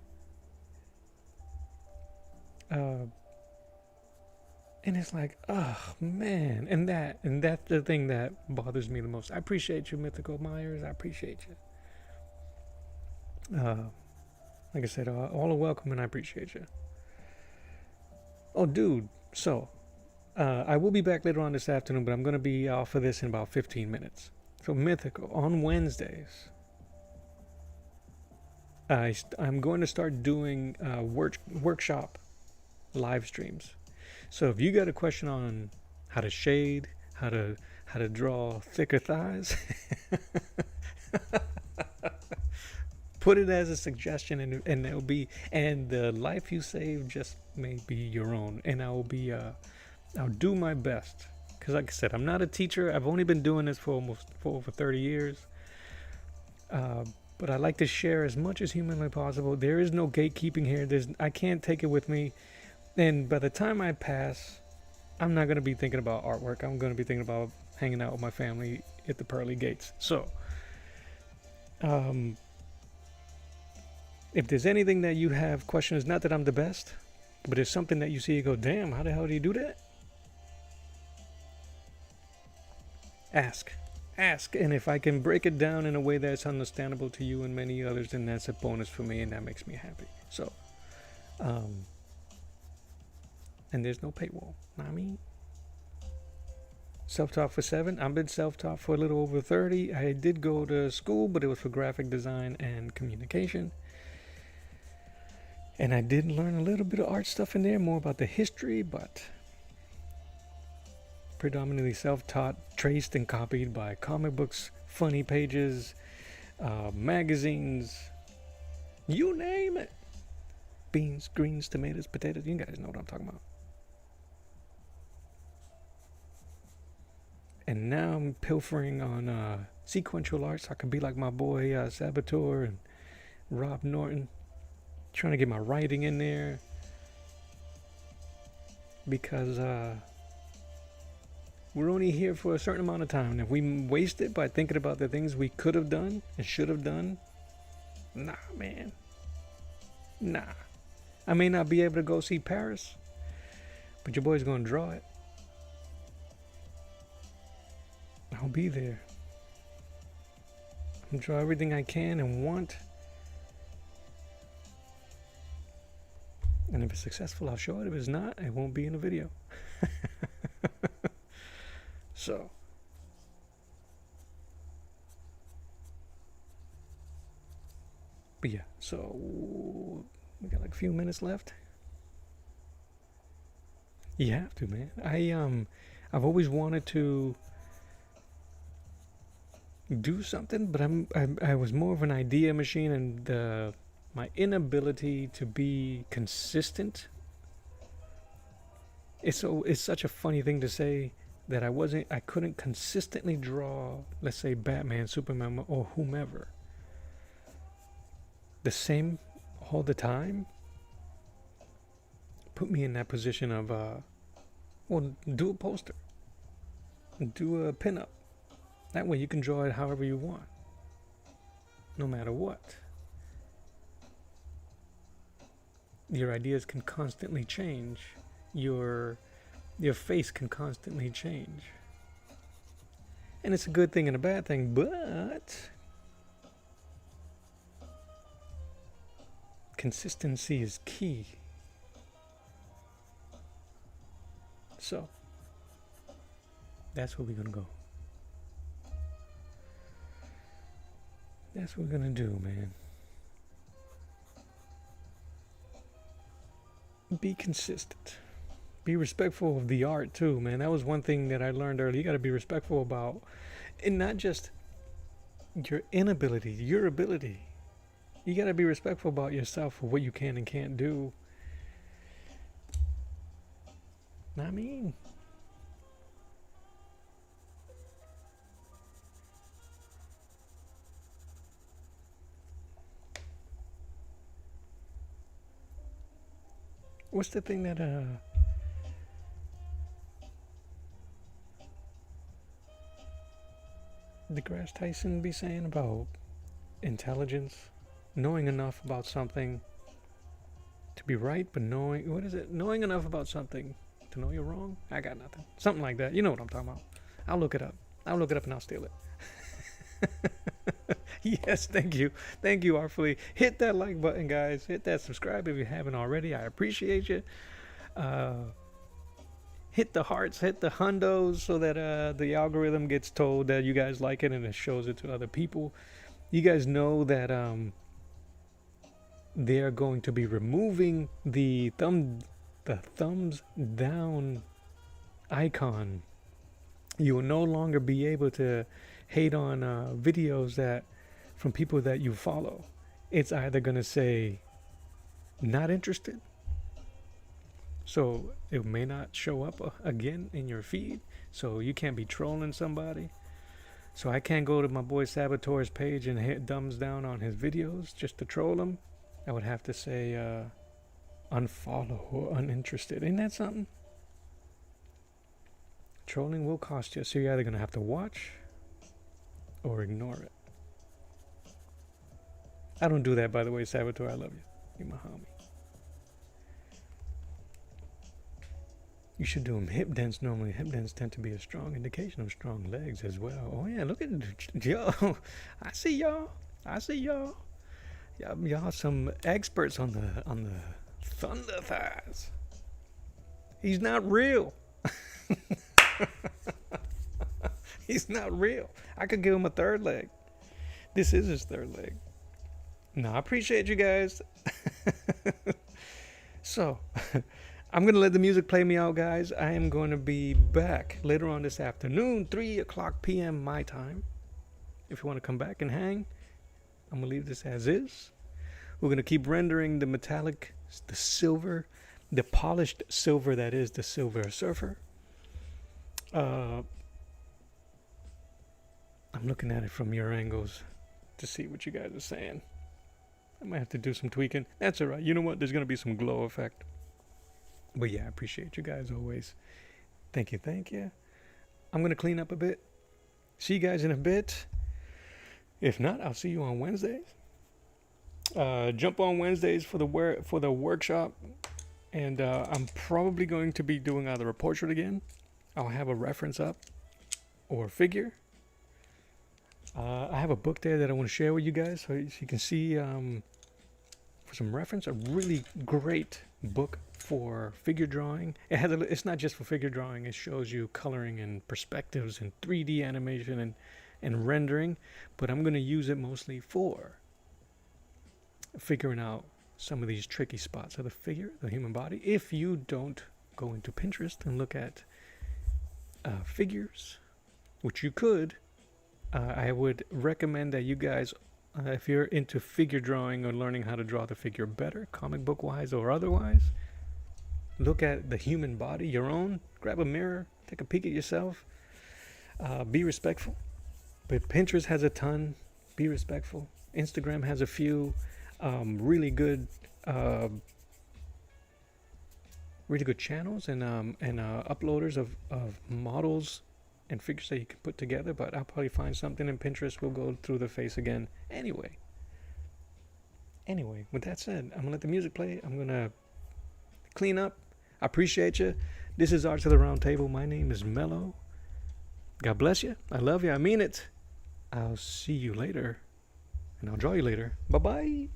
and it's like, oh man, and that's the thing that bothers me the most. I appreciate you, Mythical Myers. I appreciate you. Like I said, all are welcome, and I appreciate you. Oh, dude. So, I will be back later on this afternoon, but I'm gonna be off of this in about 15 minutes. So, Mythical on Wednesdays. I'm going to start doing workshop live streams. So if you got a question on how to shade, how to draw thicker thighs, put it as a suggestion, and it'll be, and the life you save just may be your own. And I'll do my best, because like I said, I'm not a teacher. I've only been doing this for over 30 years. But I like to share as much as humanly possible. There is no gatekeeping here. I can't take it with me. And by the time I pass, I'm not going to be thinking about artwork. I'm going to be thinking about hanging out with my family at the pearly gates. So, if there's anything that you have questions, not that I'm the best, but it's something that you see, you go, damn, how the hell do you do that? Ask. And if I can break it down in a way that's understandable to you and many others, then that's a bonus for me, and that makes me happy. So, and there's no paywall. I mean, self-taught for 7. I've been self-taught for a little over 30. I did go to school, but it was for graphic design and communication. And I did learn a little bit of art stuff in there, more about the history, but predominantly self-taught, traced and copied by comic books, funny pages, magazines, you name it. Beans, greens, tomatoes, potatoes. You guys know what I'm talking about. And now I'm pilfering on sequential art, so I can be like my boy Saboteur and Rob Norton. Trying to get my writing in there. Because we're only here for a certain amount of time. And if we waste it by thinking about the things we could have done and should have done, nah, man. Nah. I may not be able to go see Paris, but your boy's gonna draw it. I'll be there. I'll draw everything I can and want. And if it's successful, I'll show it. If it's not, it won't be in the video. So. But yeah, so we got like a few minutes left. You have to, man. I've always wanted to do something, but I was more of an idea machine, and my inability to be consistent. It's such a funny thing to say that I couldn't consistently draw, let's say Batman, Superman, or whomever, the same all the time. Put me in that position of, well, do a poster, do a pinup. That way you can draw it however you want, no matter what. Your ideas can constantly change. Your face can constantly change. And it's a good thing and a bad thing, but consistency is key. So, that's where we're going to go. That's what we're going to do, man. Be consistent. Be respectful of the art, too, man. That was one thing that I learned early. You got to be respectful about, and not just your inability, your ability. You got to be respectful about yourself for what you can and can't do. I mean, what's the thing that DeGrasse Tyson be saying about intelligence, knowing enough about something to be right, but knowing enough about something to know you're wrong? I got nothing. Something like that. You know what I'm talking about. I'll look it up and I'll steal it. Yes, thank you, Artfully. Hit that like button, guys. Hit that subscribe if you haven't already. I appreciate you. Hit the hearts, hit the hundos, so that the algorithm gets told that you guys like it and it shows it to other people. You guys know that they're going to be removing the thumbs down icon. You will no longer be able to hate on videos that from people that you follow. It's either going to say not interested, so it may not show up again in your feed, so you can't be trolling somebody. So I can't go to my boy Saboteur's page and hit thumbs down on his videos just to troll him. I would have to say unfollow or uninterested. Ain't that something? Trolling will cost you, so you're either going to have to watch or ignore it. I don't do that, by the way, Saboteur. I love you. You're my homie. You should do them hip dents normally. Hip dents tend to be a strong indication of strong legs as well. Oh, yeah, look at yo. I see y'all. Y'all some experts on the thunder thighs. He's not real. He's not real. I could give him a third leg. This is his third leg. No, I appreciate you guys. So, I'm going to let the music play me out, guys. I am going to be back later on this afternoon, 3 o'clock p.m. my time. If you want to come back and hang, I'm going to leave this as is. We're going to keep rendering the metallic, the silver, the polished silver that is the Silver Surfer. I'm looking at it from your angles to see what you guys are saying. I might have to do some tweaking. That's all right. You know what? There's going to be some glow effect. But yeah, I appreciate you guys always. Thank you, thank you. I'm going to clean up a bit. See you guys in a bit. If not, I'll see you on Wednesdays. Jump on Wednesdays for the workshop. And I'm probably going to be doing either a portrait again. I'll have a reference up. Or figure. I have a book there that I want to share with you guys. So you can see for some reference. A really great book for figure drawing. It's not just for figure drawing. It shows you coloring and perspectives and 3D animation and rendering. But I'm going to use it mostly for figuring out some of these tricky spots of the human body. If you don't go into Pinterest and look at figures, which you could, I would recommend that you guys, if you're into figure drawing or learning how to draw the figure better, comic book wise or otherwise, look at the human body, your own. Grab a mirror, take a peek at yourself. Be respectful. But Pinterest has a ton. Be respectful. Instagram has a few really good channels and uploaders of models and figures that you can put together. But I'll probably find something in Pinterest. We'll go through the face again. Anyway, with that said, I'm gonna let the music play. I'm gonna clean up. I appreciate you. This is Art to the Round Table. My name is Mello. God bless you. I love you. I mean it. I'll see you later. And I'll draw you later. Bye-bye.